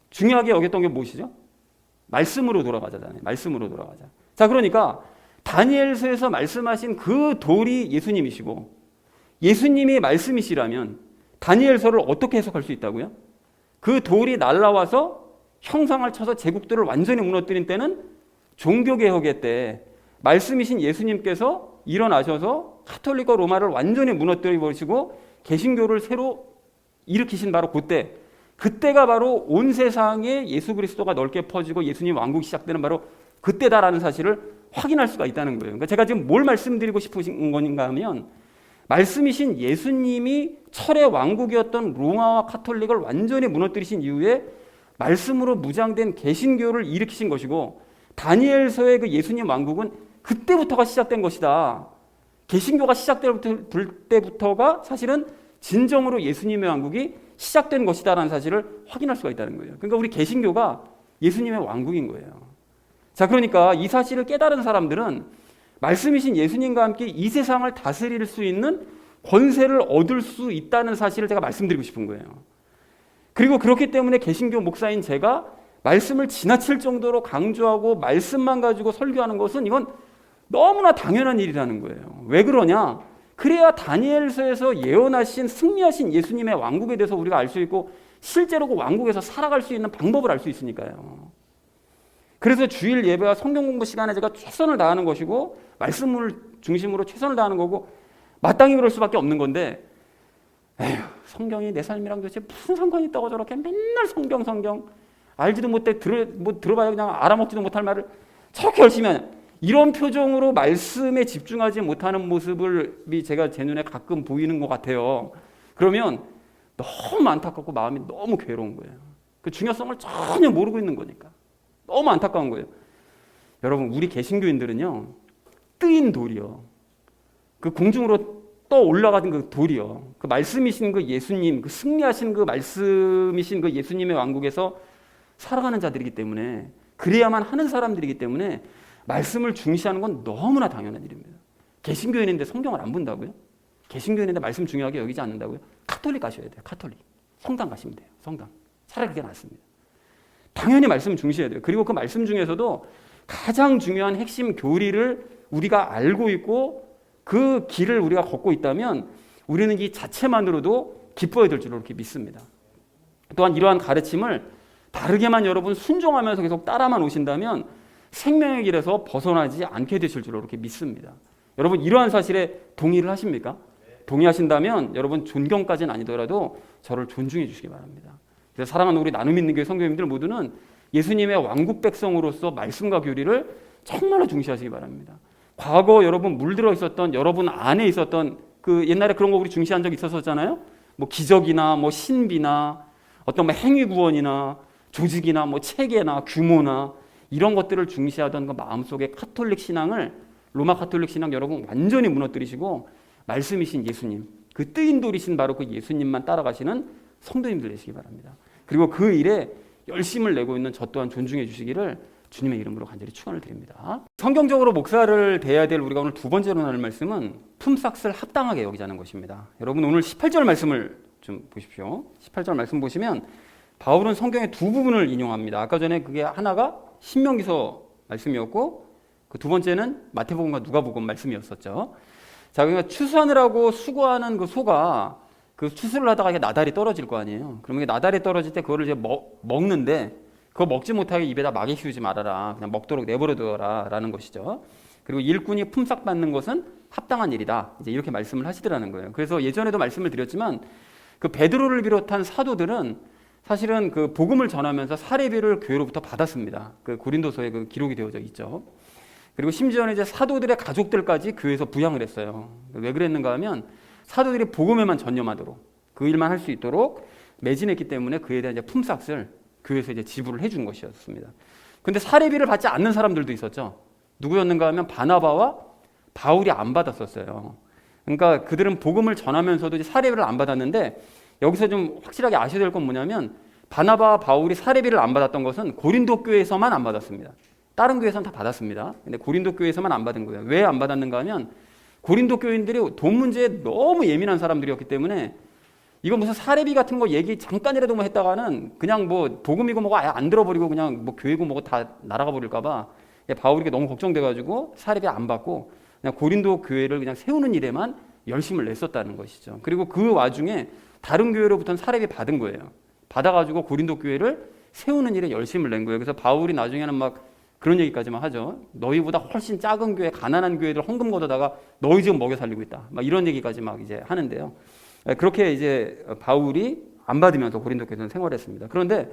중요하게 여겼던 게 무엇이죠? 말씀으로 돌아가자잖아요. 말씀으로 돌아가자. 자, 그러니까 다니엘서에서 말씀하신 그 돌이 예수님이시고 예수님이 말씀이시라면 다니엘서를 어떻게 해석할 수 있다고요? 그 돌이 날라와서 형상을 쳐서 제국들을 완전히 무너뜨린 때는 종교개혁의 때 말씀이신 예수님께서 일어나셔서 카톨릭과 로마를 완전히 무너뜨려 버리시고 개신교를 새로 일으키신 바로 그때가 바로 온 세상에 예수 그리스도가 넓게 퍼지고 예수님 왕국이 시작되는 바로 그때다라는 사실을 확인할 수가 있다는 거예요. 그러니까 제가 지금 뭘 말씀드리고 싶으신 건가 하면 말씀이신 예수님이 철의 왕국이었던 로마와 카톨릭을 완전히 무너뜨리신 이후에 말씀으로 무장된 개신교를 일으키신 것이고 다니엘서의 그 예수님 왕국은 그때부터가 시작된 것이다. 개신교가 시작될 때부터가 사실은 진정으로 예수님의 왕국이 시작된 것이다라는 사실을 확인할 수가 있다는 거예요. 그러니까 우리 개신교가 예수님의 왕국인 거예요. 자, 그러니까 이 사실을 깨달은 사람들은 말씀이신 예수님과 함께 이 세상을 다스릴 수 있는 권세를 얻을 수 있다는 사실을 제가 말씀드리고 싶은 거예요. 그리고 그렇기 때문에 개신교 목사인 제가 말씀을 지나칠 정도로 강조하고 말씀만 가지고 설교하는 것은 이건 너무나 당연한 일이라는 거예요. 왜 그러냐? 그래야 다니엘서에서 예언하신 승리하신 예수님의 왕국에 대해서 우리가 알 수 있고 실제로 그 왕국에서 살아갈 수 있는 방법을 알 수 있으니까요. 그래서 주일 예배와 성경 공부 시간에 제가 최선을 다하는 것이고 말씀을 중심으로 최선을 다하는 거고 마땅히 그럴 수밖에 없는 건데 에휴, 성경이 내 삶이랑 도대체 무슨 상관이 있다고 저렇게 맨날 성경 알지도 못해 들어봐야 그냥 알아먹지도 못할 말을 저렇게 열심히 하냐. 이런 표정으로 말씀에 집중하지 못하는 모습을 제가 제 눈에 가끔 보이는 것 같아요. 그러면 너무 안타깝고 마음이 너무 괴로운 거예요. 그 중요성을 전혀 모르고 있는 거니까. 너무 안타까운 거예요. 여러분, 우리 개신교인들은요, 뜨인 돌이요. 그 공중으로 떠 올라가던 그 돌이요. 그 말씀이신 그 예수님, 그 승리하신 그 말씀이신 그 예수님의 왕국에서 살아가는 자들이기 때문에 그래야만 하는 사람들이기 때문에 말씀을 중시하는 건 너무나 당연한 일입니다. 개신교인인데 성경을 안 본다고요? 개신교인인데 말씀 중요하게 여기지 않는다고요? 카톨릭 가셔야 돼요. 카톨릭. 성당 가시면 돼요. 성당. 차라리 그게 낫습니다. 당연히 말씀 중시해야 돼요. 그리고 그 말씀 중에서도 가장 중요한 핵심 교리를 우리가 알고 있고 그 길을 우리가 걷고 있다면 우리는 이 자체만으로도 기뻐야 될 줄로 이렇게 믿습니다. 또한 이러한 가르침을 바르게만 여러분 순종하면서 계속 따라만 오신다면 생명의 길에서 벗어나지 않게 되실 줄로 이렇게 믿습니다. 여러분 이러한 사실에 동의를 하십니까? 동의하신다면 여러분 존경까지는 아니더라도 저를 존중해 주시기 바랍니다. 그래서 사랑하는 우리 나눔 있는 교회 성도님들 모두는 예수님의 왕국 백성으로서 말씀과 교리를 정말로 중시하시기 바랍니다. 과거 여러분 물들어 있었던 여러분 안에 있었던 그 옛날에 그런 거 우리 중시한 적 있었잖아요. 뭐 기적이나 뭐 신비나 어떤 뭐 행위 구원이나 조직이나 뭐 체계나 규모나 이런 것들을 중시하던 그 마음속의 카톨릭 신앙을 로마 카톨릭 신앙 여러분 완전히 무너뜨리시고 말씀이신 예수님, 그 뜨인돌이신 바로 그 예수님만 따라가시는 성도님들 되시기 바랍니다. 그리고 그 일에 열심을 내고 있는 저 또한 존중해 주시기를 주님의 이름으로 간절히 축원을 드립니다. 성경적으로 목사를 대해야 될 우리가 오늘 두 번째로 나눌 말씀은 품삯을 합당하게 여기자는 것입니다. 여러분 오늘 18절 말씀을 좀 보십시오. 18절 말씀 보시면 바울은 성경의 두 부분을 인용합니다. 아까 전에 그게 하나가 신명기서 말씀이었고 그 두 번째는 마태복음과 누가복음 말씀이었었죠. 자, 그러니까 추수하느라고 수고하는 그 소가 그 추수를 하다가 이게 나달이 떨어질 거 아니에요. 그러면 이게 나달이 떨어질 때 그거를 이제 먹는데 그거 먹지 못하게 입에다 막이 씌우지 말아라. 그냥 먹도록 내버려 두어라라는 것이죠. 그리고 일꾼이 품삯 받는 것은 합당한 일이다. 이제 이렇게 말씀을 하시더라는 거예요. 그래서 예전에도 말씀을 드렸지만 그 베드로를 비롯한 사도들은 사실은 그 복음을 전하면서 사례비를 교회로부터 받았습니다. 그 고린도서에 그 기록이 되어져 있죠. 그리고 심지어는 이제 사도들의 가족들까지 교회에서 부양을 했어요. 왜 그랬는가 하면 사도들이 복음에만 전념하도록 그 일만 할 수 있도록 매진했기 때문에 그에 대한 이제 품삯을 교회에서 이제 지불을 해준 것이었습니다. 근데 사례비를 받지 않는 사람들도 있었죠. 누구였는가 하면 바나바와 바울이 안 받았었어요. 그러니까 그들은 복음을 전하면서도 이제 사례비를 안 받았는데 여기서 좀 확실하게 아셔야 될 건 뭐냐면 바나바와 바울이 사례비를 안 받았던 것은 고린도 교회에서만 안 받았습니다. 다른 교회에서는 다 받았습니다. 근데 고린도 교회에서만 안 받은 거예요. 왜 안 받았는가 하면 고린도 교인들이 돈 문제에 너무 예민한 사람들이었기 때문에 이거 무슨 사례비 같은 거 얘기 잠깐이라도 뭐 했다가는 그냥 뭐 복음이고 뭐고 아예 안 들어버리고 그냥 뭐 교회고 뭐고 다 날아가 버릴까 봐 바울이 너무 걱정돼가지고 사례비 안 받고 그냥 고린도 교회를 그냥 세우는 일에만 열심을 냈었다는 것이죠. 그리고 그 와중에 다른 교회로부터는 사례비 받은 거예요. 받아가지고 고린도 교회를 세우는 일에 열심을 낸 거예요. 그래서 바울이 나중에는 막 그런 얘기까지만 하죠. 너희보다 훨씬 작은 교회, 가난한 교회들 헌금 걷어다가 너희 지금 먹여 살리고 있다. 막 이런 얘기까지 막 이제 하는데요. 그렇게 이제 바울이 안 받으면서 고린도 교회에서 생활했습니다. 그런데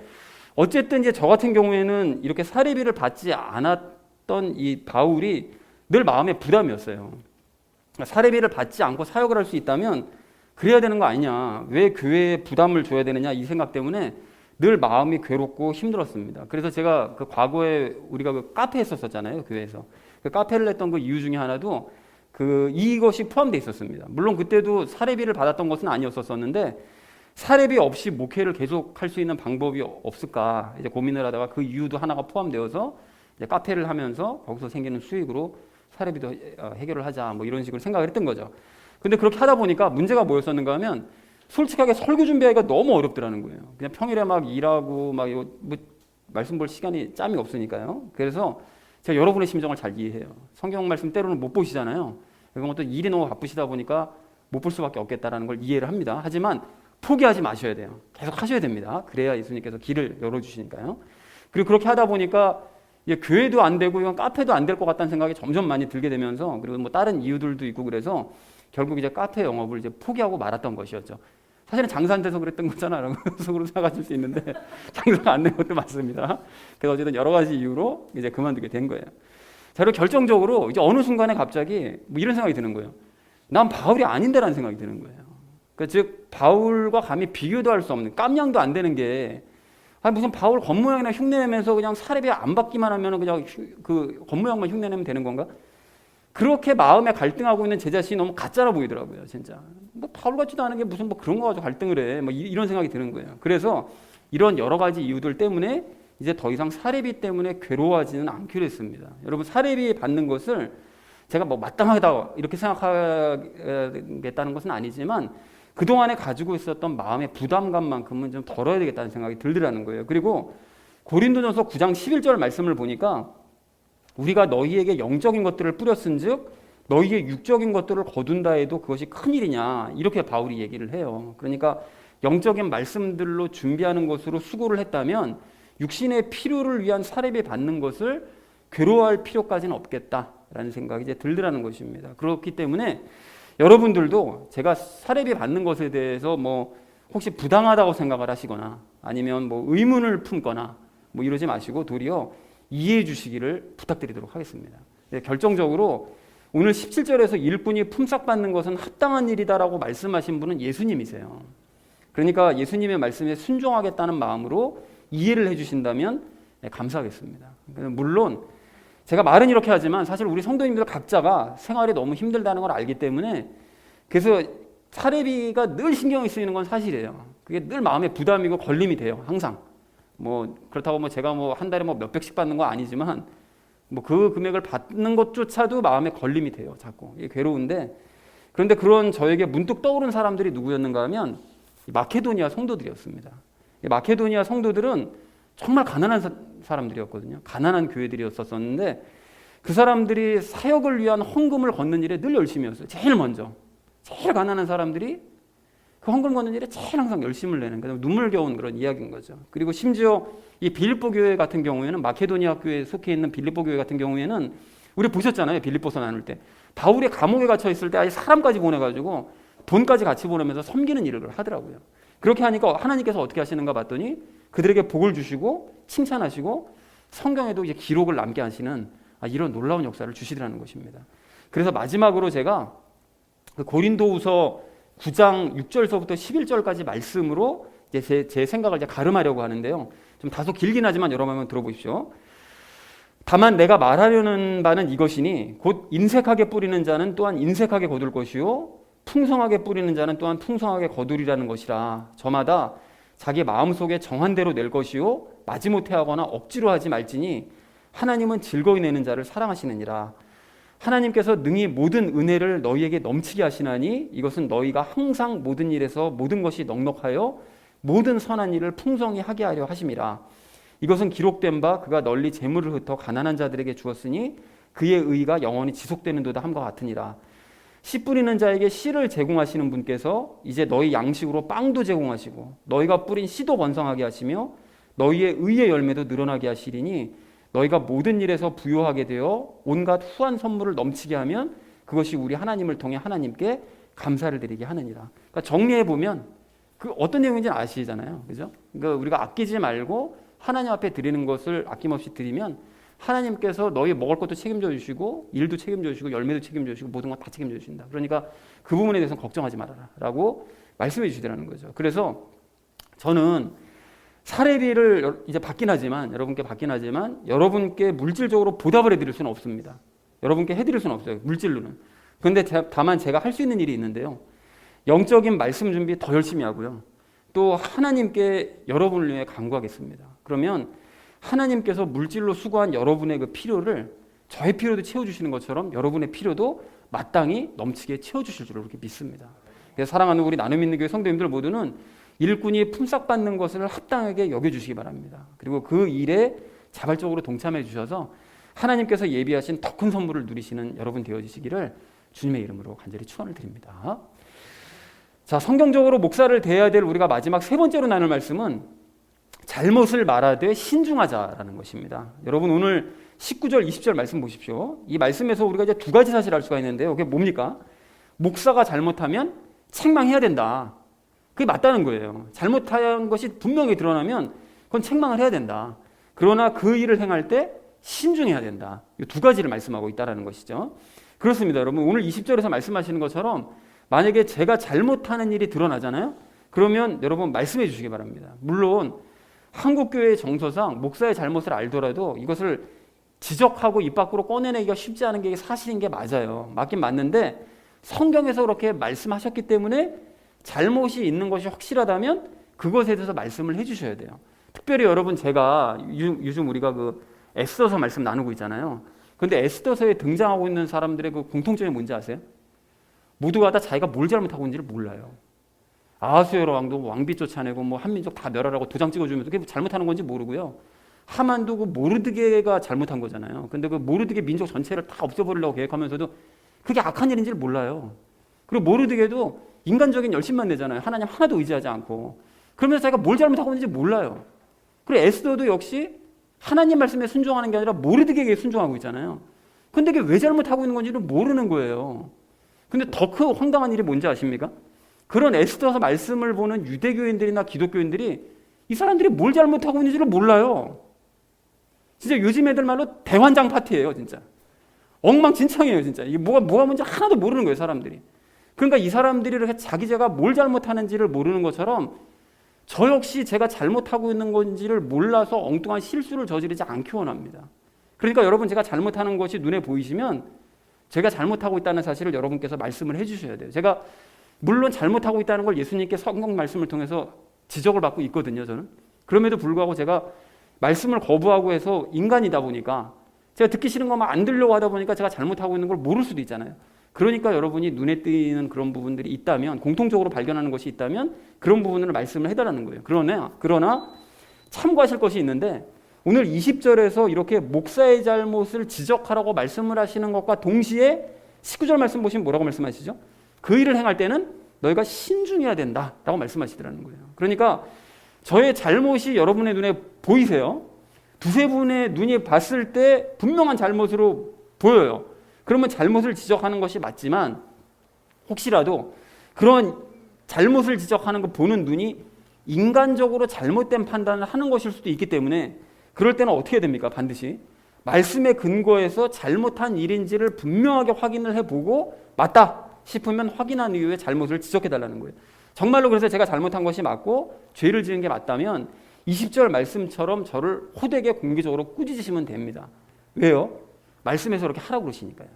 어쨌든 이제 저 같은 경우에는 이렇게 사례비를 받지 않았던 이 바울이 늘 마음에 부담이었어요. 사례비를 받지 않고 사역을 할 수 있다면 그래야 되는 거 아니냐. 왜 교회에 부담을 줘야 되느냐 이 생각 때문에 늘 마음이 괴롭고 힘들었습니다. 그래서 제가 그 과거에 우리가 그 카페 했었잖아요. 교회에서. 그 카페를 했던 그 이유 중에 하나도 그 이것이 포함되어 있었습니다. 물론 그때도 사례비를 받았던 것은 아니었었는데 사례비 없이 목회를 계속 할 수 있는 방법이 없을까 이제 고민을 하다가 그 이유도 하나가 포함되어서 이제 카페를 하면서 거기서 생기는 수익으로 사례비도 해결을 하자 뭐 이런 식으로 생각을 했던 거죠. 근데 그렇게 하다 보니까 문제가 뭐였었는가 하면 솔직하게 설교 준비하기가 너무 어렵더라는 거예요. 그냥 평일에 막 일하고 막 이거 뭐 말씀 볼 시간이 짬이 없으니까요. 그래서 제가 여러분의 심정을 잘 이해해요. 성경 말씀 때로는 못 보시잖아요. 그건 또 일이 너무 바쁘시다 보니까 못 볼 수밖에 없겠다라는 걸 이해를 합니다. 하지만 포기하지 마셔야 돼요. 계속 하셔야 됩니다. 그래야 예수님께서 길을 열어주시니까요. 그리고 그렇게 하다 보니까 이게 교회도 안 되고 이건 카페도 안 될 것 같다는 생각이 점점 많이 들게 되면서 그리고 뭐 다른 이유들도 있고 그래서 결국 이제 카페 영업을 이제 포기하고 말았던 것이었죠. 사실은 장사 안 돼서 그랬던 거잖아라고 속으로 생각하실 수 있는데 장사가 안 된 것도 맞습니다. 그래서 어쨌든 여러 가지 이유로 이제 그만두게 된 거예요. 자, 그리고 결정적으로 이제 어느 순간에 갑자기 뭐 이런 생각이 드는 거예요. 난 바울이 아닌데라는 생각이 드는 거예요. 그러니까 즉 바울과 감히 비교도 할 수 없는 깜냥도 안 되는 게 무슨 바울 겉모양이나 흉내내면서 그냥 사례비 안 받기만 하면 그냥 그 겉모양만 흉내내면 되는 건가? 그렇게 마음에 갈등하고 있는 제 자신이 너무 가짜라 보이더라고요, 진짜. 뭐 바울 같지도 않은 게 무슨 뭐 그런 거 가지고 갈등을 해. 뭐 이런 생각이 드는 거예요. 그래서 이런 여러 가지 이유들 때문에 이제 더 이상 사례비 때문에 괴로워하지는 않기로 했습니다. 여러분 사례비 받는 것을 제가 뭐 마땅하다 이렇게 생각하겠다는 것은 아니지만 그동안에 가지고 있었던 마음의 부담감만큼은 좀 덜어야 되겠다는 생각이 들더라는 거예요. 그리고 고린도전서 9장 11절 말씀을 보니까 우리가 너희에게 영적인 것들을 뿌렸은즉 너희의 육적인 것들을 거둔다 해도 그것이 큰일이냐 이렇게 바울이 얘기를 해요. 그러니까 영적인 말씀들로 준비하는 것으로 수고를 했다면 육신의 필요를 위한 사례비 받는 것을 괴로워할 필요까지는 없겠다라는 생각이 이제 들더라는 것입니다. 그렇기 때문에 여러분들도 제가 사례비 받는 것에 대해서 뭐 혹시 부당하다고 생각을 하시거나 아니면 뭐 의문을 품거나 뭐 이러지 마시고 도리어 이해해 주시기를 부탁드리도록 하겠습니다. 결정적으로 오늘 17절에서 일꾼이 품삯받는 것은 합당한 일이다라고 말씀하신 분은 예수님이세요. 그러니까 예수님의 말씀에 순종하겠다는 마음으로 이해를 해주신다면 감사하겠습니다. 물론 제가 말은 이렇게 하지만 사실 우리 성도님들 각자가 생활이 너무 힘들다는 걸 알기 때문에 그래서 사례비가 늘 신경이 쓰이는 건 사실이에요. 그게 늘 마음에 부담이고 걸림이 돼요. 항상. 뭐 그렇다고 뭐 제가 뭐 한 달에 뭐 몇백씩 받는 거 아니지만 뭐 그 금액을 받는 것조차도 마음에 걸림이 돼요. 자꾸. 이게 괴로운데 그런데 그런 저에게 문득 떠오른 사람들이 누구였는가 하면 마케도니아 성도들이었습니다. 마케도니아 성도들은 정말 가난한 사람들이었거든요. 가난한 교회들이었었는데 그 사람들이 사역을 위한 헌금을 걷는 일에 늘 열심히 했어요. 제일 먼저. 제일 가난한 사람들이 그 헌금 걷는 일에 제일 항상 열심을 내는 거예요. 눈물겨운 그런 이야기인 거죠. 그리고 심지어 이 빌립보 교회 같은 경우에는 마케도니아 교회에 속해 있는 빌립보 교회 같은 경우에는 우리 보셨잖아요. 빌립보서 나눌 때. 바울이 감옥에 갇혀 있을 때 아예 사람까지 보내가지고 돈까지 같이 보내면서 섬기는 일을 하더라고요. 그렇게 하니까 하나님께서 어떻게 하시는가 봤더니 그들에게 복을 주시고 칭찬하시고 성경에도 이제 기록을 남게 하시는 이런 놀라운 역사를 주시더라는 것입니다. 그래서 마지막으로 제가 그 고린도후서 9장 6절서부터 11절까지 말씀으로 이제 제 생각을 이제 가름하려고 하는데요. 좀 다소 길긴 하지만 여러분 한번 들어보십시오. 다만 내가 말하려는 바는 이것이니 곧 인색하게 뿌리는 자는 또한 인색하게 거둘 것이요 풍성하게 뿌리는 자는 또한 풍성하게 거두리라는 것이라. 저마다 자기 마음속에 정한 대로 낼 것이요 마지못해 하거나 억지로 하지 말지니 하나님은 즐거이 내는 자를 사랑하시느니라. 하나님께서 능히 모든 은혜를 너희에게 넘치게 하시나니 이것은 너희가 항상 모든 일에서 모든 것이 넉넉하여 모든 선한 일을 풍성히 하게 하려 하심이라. 이것은 기록된 바 그가 널리 재물을 흩어 가난한 자들에게 주었으니 그의 의가 영원히 지속되는도다 함과 같으니라. 씨 뿌리는 자에게 씨를 제공하시는 분께서 이제 너희 양식으로 빵도 제공하시고 너희가 뿌린 씨도 번성하게 하시며 너희의 의의 열매도 늘어나게 하시리니 너희가 모든 일에서 부요하게 되어 온갖 후한 선물을 넘치게 하면 그것이 우리 하나님을 통해 하나님께 감사를 드리게 하느니라. 그러니까 정리해 보면 그 어떤 내용인지는 아시잖아요, 그죠? 그러니까 우리가 아끼지 말고 하나님 앞에 드리는 것을 아낌없이 드리면 하나님께서 너희 먹을 것도 책임져 주시고 일도 책임져 주시고 열매도 책임져 주시고 모든 것 다 책임져 주신다. 그러니까 그 부분에 대해서는 걱정하지 말아라라고 말씀해 주시더라는 거죠. 그래서 저는 사례비를 이제 받긴 하지만 여러분께 물질적으로 보답을 해드릴 수는 없습니다. 여러분께 해드릴 수는 없어요. 물질로는. 그런데 다만 제가 할 수 있는 일이 있는데요. 영적인 말씀 준비 더 열심히 하고요. 또 하나님께 여러분을 위해 간구하겠습니다. 그러면 하나님께서 물질로 수고한 여러분의 그 필요를 저의 필요도 채워주시는 것처럼 여러분의 필요도 마땅히 넘치게 채워주실 줄로 그렇게 믿습니다. 그래서 사랑하는 우리 나눔 있는 교회 성도님들 모두는 일꾼이 품삯받는 것을 합당하게 여겨주시기 바랍니다. 그리고 그 일에 자발적으로 동참해 주셔서 하나님께서 예비하신 더 큰 선물을 누리시는 여러분 되어주시기를 주님의 이름으로 간절히 축원을 드립니다. 자, 성경적으로 목사를 대해야 될 우리가 마지막 세 번째로 나눌 말씀은 잘못을 말하되 신중하자라는 것입니다. 여러분 오늘 19절 20절 말씀 보십시오. 이 말씀에서 우리가 이제 두 가지 사실을 알 수가 있는데요. 그게 뭡니까? 목사가 잘못하면 책망해야 된다. 그게 맞다는 거예요. 잘못한 것이 분명히 드러나면 그건 책망을 해야 된다. 그러나 그 일을 행할 때 신중해야 된다. 이 두 가지를 말씀하고 있다는 것이죠. 그렇습니다. 여러분 오늘 20절에서 말씀하시는 것처럼 만약에 제가 잘못하는 일이 드러나잖아요. 그러면 여러분 말씀해 주시기 바랍니다. 물론 한국교회의 정서상 목사의 잘못을 알더라도 이것을 지적하고 입 밖으로 꺼내내기가 쉽지 않은 게 사실인 게 맞아요. 맞긴 맞는데 성경에서 그렇게 말씀하셨기 때문에 잘못이 있는 것이 확실하다면 그것에 대해서 말씀을 해주셔야 돼요. 특별히 여러분 제가 요즘 우리가 그 에스더서 말씀 나누고 있잖아요. 그런데 에스더서에 등장하고 있는 사람들의 그 공통점이 뭔지 아세요? 모두가 다 자기가 뭘 잘못하고 있는지를 몰라요. 아하수에로 왕도 왕비 쫓아내고 뭐 한민족 다 멸하라고 도장 찍어주면서 그게 잘못하는 건지 모르고요. 하만도 그 모르드게가 잘못한 거잖아요. 근데 그 모르드게 민족 전체를 다 없애버리려고 계획하면서도 그게 악한 일인지를 몰라요. 그리고 모르드게도 인간적인 열심만 내잖아요. 하나님 하나도 의지하지 않고. 그러면서 자기가 뭘 잘못하고 있는지 몰라요. 그리고 에스더도 역시 하나님 말씀에 순종하는 게 아니라 모르드게에게 순종하고 있잖아요. 근데 이게 왜 잘못하고 있는 건지를 모르는 거예요. 근데 더 큰 황당한 일이 뭔지 아십니까? 그런 에스더서 말씀을 보는 유대교인들이나 기독교인들이 이 사람들이 뭘 잘못하고 있는지를 몰라요. 진짜 요즘 애들 말로 대환장 파티예요, 진짜. 엉망진창이에요, 진짜. 이게 뭐가 뭔지 하나도 모르는 거예요, 사람들이. 그러니까 이 사람들이 이렇게 제가 뭘 잘못하는지를 모르는 것처럼 저 역시 제가 잘못하고 있는 건지를 몰라서 엉뚱한 실수를 저지르지 않기 원합니다. 그러니까 여러분, 제가 잘못하는 것이 눈에 보이시면 제가 잘못하고 있다는 사실을 여러분께서 말씀을 해주셔야 돼요. 제가 물론 잘못하고 있다는 걸 예수님께 성경 말씀을 통해서 지적을 받고 있거든요, 저는. 그럼에도 불구하고 제가 말씀을 거부하고 해서 인간이다 보니까 제가 듣기 싫은 것만 안 들려고 하다 보니까 제가 잘못하고 있는 걸 모를 수도 있잖아요. 그러니까 여러분이 눈에 띄는 그런 부분들이 있다면, 공통적으로 발견하는 것이 있다면 그런 부분을 말씀을 해달라는 거예요. 그러나 참고하실 것이 있는데, 오늘 20절에서 이렇게 목사의 잘못을 지적하라고 말씀을 하시는 것과 동시에 19절 말씀 보시면 뭐라고 말씀하시죠? 그 일을 행할 때는 너희가 신중해야 된다라고 말씀하시더라는 거예요. 그러니까 저의 잘못이 여러분의 눈에 보이세요? 두세 분의 눈이 봤을 때 분명한 잘못으로 보여요. 그러면 잘못을 지적하는 것이 맞지만, 혹시라도 그런 잘못을 지적하는 거 보는 눈이 인간적으로 잘못된 판단을 하는 것일 수도 있기 때문에, 그럴 때는 어떻게 됩니까? 반드시 말씀의 근거에서 잘못한 일인지를 분명하게 확인을 해보고 맞다 싶으면 확인한 이후에 잘못을 지적해달라는 거예요. 정말로 그래서 제가 잘못한 것이 맞고 죄를 지은 게 맞다면 20절 말씀처럼 저를 호되게 공개적으로 꾸짖으시면 됩니다. 왜요? 말씀에서 그렇게 하라고 그러시니까요.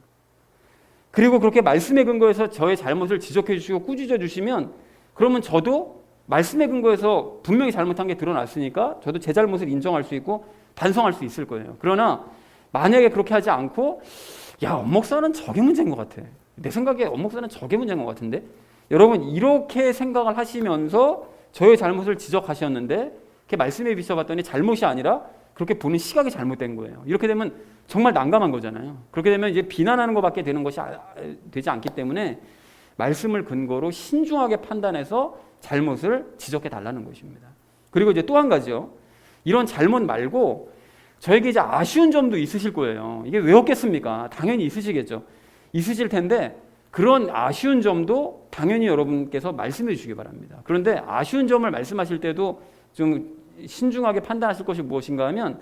그리고 그렇게 말씀의 근거에서 저의 잘못을 지적해 주시고 꾸짖어 주시면, 그러면 저도 말씀의 근거에서 분명히 잘못한 게 드러났으니까 저도 제 잘못을 인정할 수 있고 반성할 수 있을 거예요. 그러나 만약에 그렇게 하지 않고, 야, 엄목사는 저게 문제인 것 같아, 내 생각에 엄목사는 저게 문제인 것 같은데, 여러분 이렇게 생각을 하시면서 저의 잘못을 지적하셨는데, 이렇게 말씀에 비춰봤더니 잘못이 아니라 그렇게 보는 시각이 잘못된 거예요. 이렇게 되면 정말 난감한 거잖아요. 그렇게 되면 이제 비난하는 것밖에 되는 것이 되지 않기 때문에 말씀을 근거로 신중하게 판단해서 잘못을 지적해 달라는 것입니다. 그리고 이제 또 한 가지요. 이런 잘못 말고 저에게 이제 아쉬운 점도 있으실 거예요. 이게 왜 없겠습니까? 당연히 있으시겠죠. 있으실 텐데 그런 아쉬운 점도 당연히 여러분께서 말씀해 주시기 바랍니다. 그런데 아쉬운 점을 말씀하실 때도 좀 신중하게 판단하실 것이 무엇인가 하면,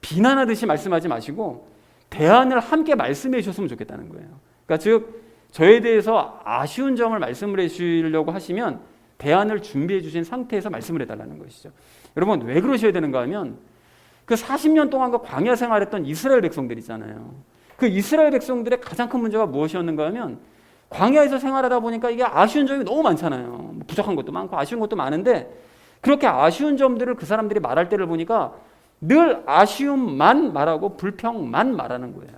비난하듯이 말씀하지 마시고 대안을 함께 말씀해 주셨으면 좋겠다는 거예요. 그러니까 즉, 저에 대해서 아쉬운 점을 말씀을 해 주시려고 하시면 대안을 준비해 주신 상태에서 말씀을 해달라는 것이죠. 여러분 왜 그러셔야 되는가 하면, 그 40년 동안 그 광야 생활했던 이스라엘 백성들 있잖아요. 그 이스라엘 백성들의 가장 큰 문제가 무엇이었는가 하면, 광야에서 생활하다 보니까 이게 아쉬운 점이 너무 많잖아요. 부족한 것도 많고 아쉬운 것도 많은데, 그렇게 아쉬운 점들을 그 사람들이 말할 때를 보니까 늘 아쉬움만 말하고 불평만 말하는 거예요.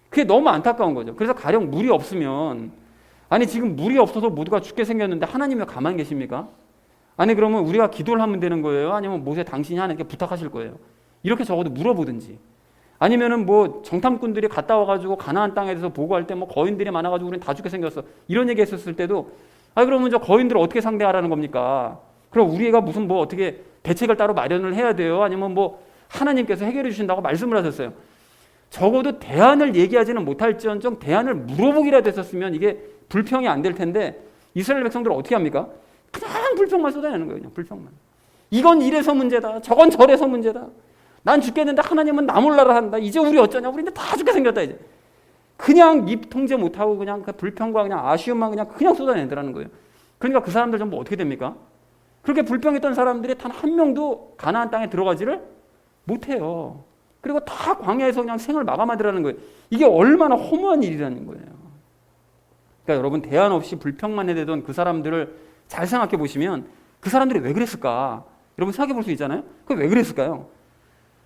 그게 너무 안타까운 거죠. 그래서 가령 물이 없으면, 아니 지금 물이 없어서 모두가 죽게 생겼는데 하나님이 왜 가만히 계십니까? 아니 그러면 우리가 기도를 하면 되는 거예요? 아니면 모세 당신이 하나님께 부탁하실 거예요? 이렇게 적어도 물어보든지, 아니면은 뭐 정탐꾼들이 갔다 와가지고 가나안 땅에 대해서 보고할 때 뭐 거인들이 많아가지고 우리는 다 죽게 생겼어, 이런 얘기 했었을 때도, 아 그러면 저 거인들을 어떻게 상대하라는 겁니까? 그럼 우리가 무슨 뭐 어떻게 대책을 따로 마련을 해야 돼요? 아니면 뭐 하나님께서 해결해 주신다고 말씀을 하셨어요. 적어도 대안을 얘기하지는 못할지언정 대안을 물어보기라도 했었으면 이게 불평이 안 될 텐데, 이스라엘 백성들은 어떻게 합니까? 그냥 불평만 쏟아내는 거예요. 그냥 불평만. 이건 이래서 문제다, 저건 저래서 문제다, 난 죽겠는데 하나님은 나 몰라라 한다, 이제 우리 어쩌냐, 우리 이제 다 죽게 생겼다, 이제. 그냥 입 통제 못하고 그냥 그 불평과 그냥 아쉬움만 그냥 쏟아내더라는 거예요. 그러니까 그 사람들 전부 어떻게 됩니까? 그렇게 불평했던 사람들이 단 한 명도 가나안 땅에 들어가지를 못해요. 그리고 다 광야에서 그냥 생을 마감하더라는 거예요. 이게 얼마나 허무한 일이라는 거예요. 그러니까 여러분, 대안 없이 불평만 해대던 그 사람들을 잘 생각해 보시면 그 사람들이 왜 그랬을까? 여러분 생각해 볼 수 있잖아요. 그게 왜 그랬을까요?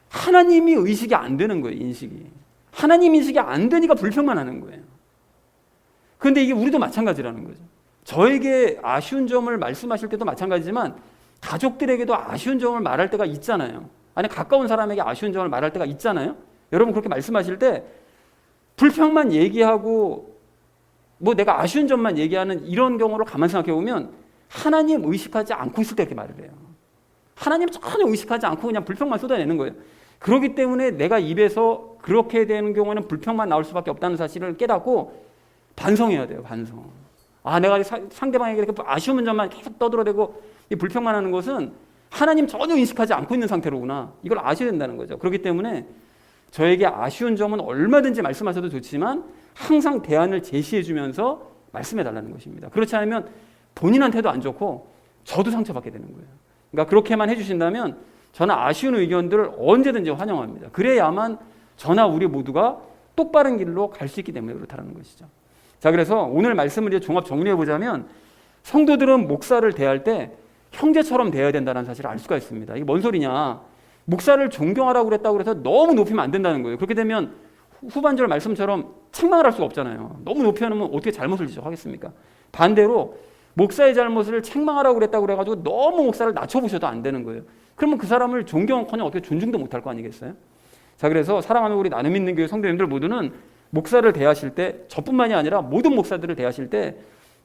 하나님이 의식이 안 되는 거예요. 인식이. 하나님 인식이 안 되니까 불평만 하는 거예요. 그런데 이게 우리도 마찬가지라는 거죠. 저에게 아쉬운 점을 말씀하실 때도 마찬가지지만 가족들에게도 아쉬운 점을 말할 때가 있잖아요. 아니 가까운 사람에게 아쉬운 점을 말할 때가 있잖아요. 여러분 그렇게 말씀하실 때 불평만 얘기하고 뭐 내가 아쉬운 점만 얘기하는 이런 경우를 가만 생각해 보면 하나님 의식하지 않고 있을 때 이렇게 말을 해요. 하나님 전혀 의식하지 않고 그냥 불평만 쏟아내는 거예요. 그렇기 때문에 내가 입에서 그렇게 되는 경우에는 불평만 나올 수밖에 없다는 사실을 깨닫고 반성해야 돼요. 반성. 아, 내가 상대방에게 이렇게 아쉬운 점만 계속 떠들어대고 이 불평만 하는 것은 하나님 전혀 인식하지 않고 있는 상태로구나. 이걸 아셔야 된다는 거죠. 그렇기 때문에 저에게 아쉬운 점은 얼마든지 말씀하셔도 좋지만 항상 대안을 제시해 주면서 말씀해 달라는 것입니다. 그렇지 않으면 본인한테도 안 좋고 저도 상처받게 되는 거예요. 그러니까 그렇게만 해주신다면 저는 아쉬운 의견들을 언제든지 환영합니다. 그래야만 저나 우리 모두가 똑바른 길로 갈 수 있기 때문에 그렇다는 것이죠. 자, 그래서 오늘 말씀을 이제 종합 정리해 보자면 성도들은 목사를 대할 때 형제처럼 대해야 된다는 사실을 알 수가 있습니다. 이게 뭔 소리냐? 목사를 존경하라고 그랬다고 해서 너무 높이면 안 된다는 거예요. 그렇게 되면 후반절 말씀처럼 책망을 할 수가 없잖아요. 너무 높여놓으면 어떻게 잘못을 지적하겠습니까? 반대로 목사의 잘못을 책망하라고 그랬다고 그래가지고 너무 목사를 낮춰보셔도 안 되는 거예요. 그러면 그 사람을 존경커녕 어떻게 존중도 못할 거 아니겠어요? 자, 그래서 사랑하는 우리 나눔 있는 교회 성도님들 모두는 목사를 대하실 때 저뿐만이 아니라 모든 목사들을 대하실 때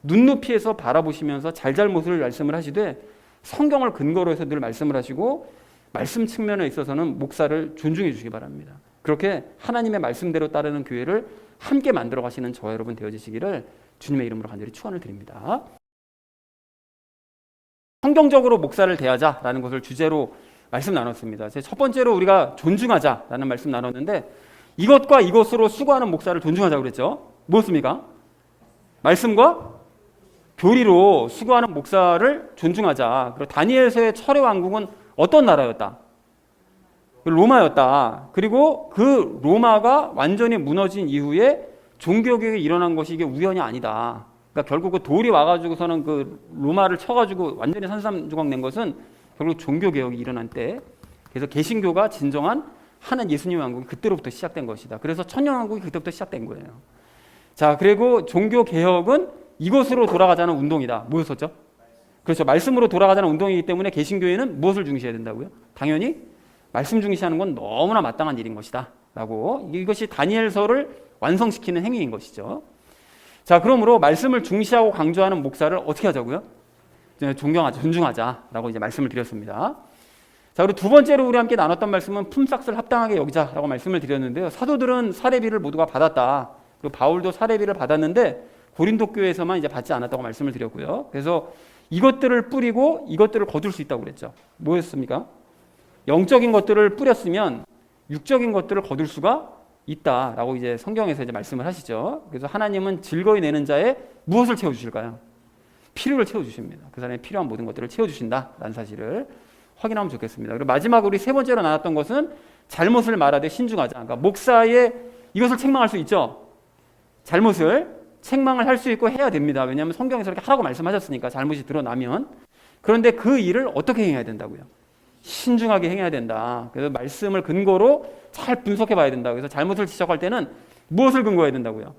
눈높이에서 바라보시면서 잘잘못을 말씀을 하시되 성경을 근거로 해서 늘 말씀을 하시고 말씀 측면에 있어서는 목사를 존중해 주시기 바랍니다. 그렇게 하나님의 말씀대로 따르는 교회를 함께 만들어 가시는 저와 여러분 되어지시기를 주님의 이름으로 간절히 축원을 드립니다. 성경적으로 목사를 대하자라는 것을 주제로 말씀 나눴습니다. 첫 번째로 우리가 존중하자라는 말씀 나눴는데 이것과 이것으로 수고하는 목사를 존중하자고 그랬죠. 무엇입니까? 말씀과 교리로 수고하는 목사를 존중하자. 그리고 다니엘서의 철의 왕국은 어떤 나라였다? 로마였다. 그리고 그 로마가 완전히 무너진 이후에 종교개혁이 일어난 것이 이게 우연이 아니다. 그러니까 결국 그 돌이 와가지고서는 그 로마를 쳐가지고 완전히 산산조각 낸 것은 결국 종교개혁이 일어난 때. 그래서 개신교가 진정한 하나님 예수님의 왕국이 그때로부터 시작된 것이다. 그래서 천년왕국이 그때부터 시작된 거예요. 자, 그리고 종교개혁은 이것으로 돌아가자는 운동이다. 뭐였었죠? 그렇죠. 말씀으로 돌아가자는 운동이기 때문에 개신교회는 무엇을 중시해야 된다고요? 당연히 말씀 중시하는 건 너무나 마땅한 일인 것이다. 라고 이것이 다니엘서를 완성시키는 행위인 것이죠. 자, 그러므로 말씀을 중시하고 강조하는 목사를 어떻게 하자고요? 존경하자, 존중하자라고 이제 말씀을 드렸습니다. 자, 그리고 두 번째로 우리 함께 나눴던 말씀은 품삯을 합당하게 여기자라고 말씀을 드렸는데요. 사도들은 사례비를 모두가 받았다. 그리고 바울도 사례비를 받았는데 고린도 교회에서만 이제 받지 않았다고 말씀을 드렸고요. 그래서 이것들을 뿌리고 이것들을 거둘 수 있다고 그랬죠. 뭐였습니까? 영적인 것들을 뿌렸으면 육적인 것들을 거둘 수가 있다라고 이제 성경에서 이제 말씀을 하시죠. 그래서 하나님은 즐거이 내는 자의 무엇을 채워주실까요? 필요를 채워주십니다. 그 사람이 필요한 모든 것들을 채워주신다라는 사실을 확인하면 좋겠습니다. 그리고 마지막으로 우리 세 번째로 나눴던 것은 잘못을 말하되 신중하자. 그러니까 목사의 이것을 책망할 수 있죠. 잘못을 책망을 할 수 있고 해야 됩니다. 왜냐하면 성경에서 이렇게 하라고 말씀하셨으니까 잘못이 드러나면. 그런데 그 일을 어떻게 행해야 된다고요? 신중하게 행해야 된다. 그래서 말씀을 근거로 잘 분석해 봐야 된다. 그래서 잘못을 지적할 때는 무엇을 근거해야 된다고요?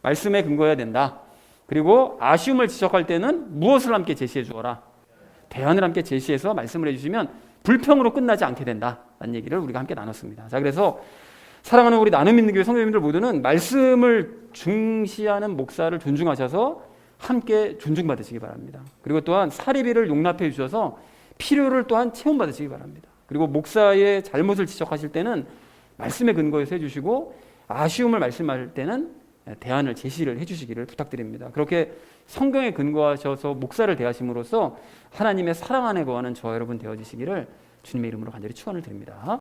말씀에 근거해야 된다. 그리고 아쉬움을 지적할 때는 무엇을 함께 제시해 주어라? 대안을 함께 제시해서 말씀을 해주시면 불평으로 끝나지 않게 된다라는 얘기를 우리가 함께 나눴습니다. 자, 그래서 사랑하는 우리 나눔 있는 교회 성도님들 모두는 말씀을 중시하는 목사를 존중하셔서 함께 존중받으시기 바랍니다. 그리고 또한 사례비를 용납해 주셔서 필요를 또한 체험받으시기 바랍니다. 그리고 목사의 잘못을 지적하실 때는 말씀의 근거에서 해주시고 아쉬움을 말씀할 때는 대안을 제시를 해주시기를 부탁드립니다. 그렇게 성경에 근거하셔서 목사를 대하심으로써 하나님의 사랑 안에 거하는 저와 여러분 되어지시기를 주님의 이름으로 간절히 축원을 드립니다.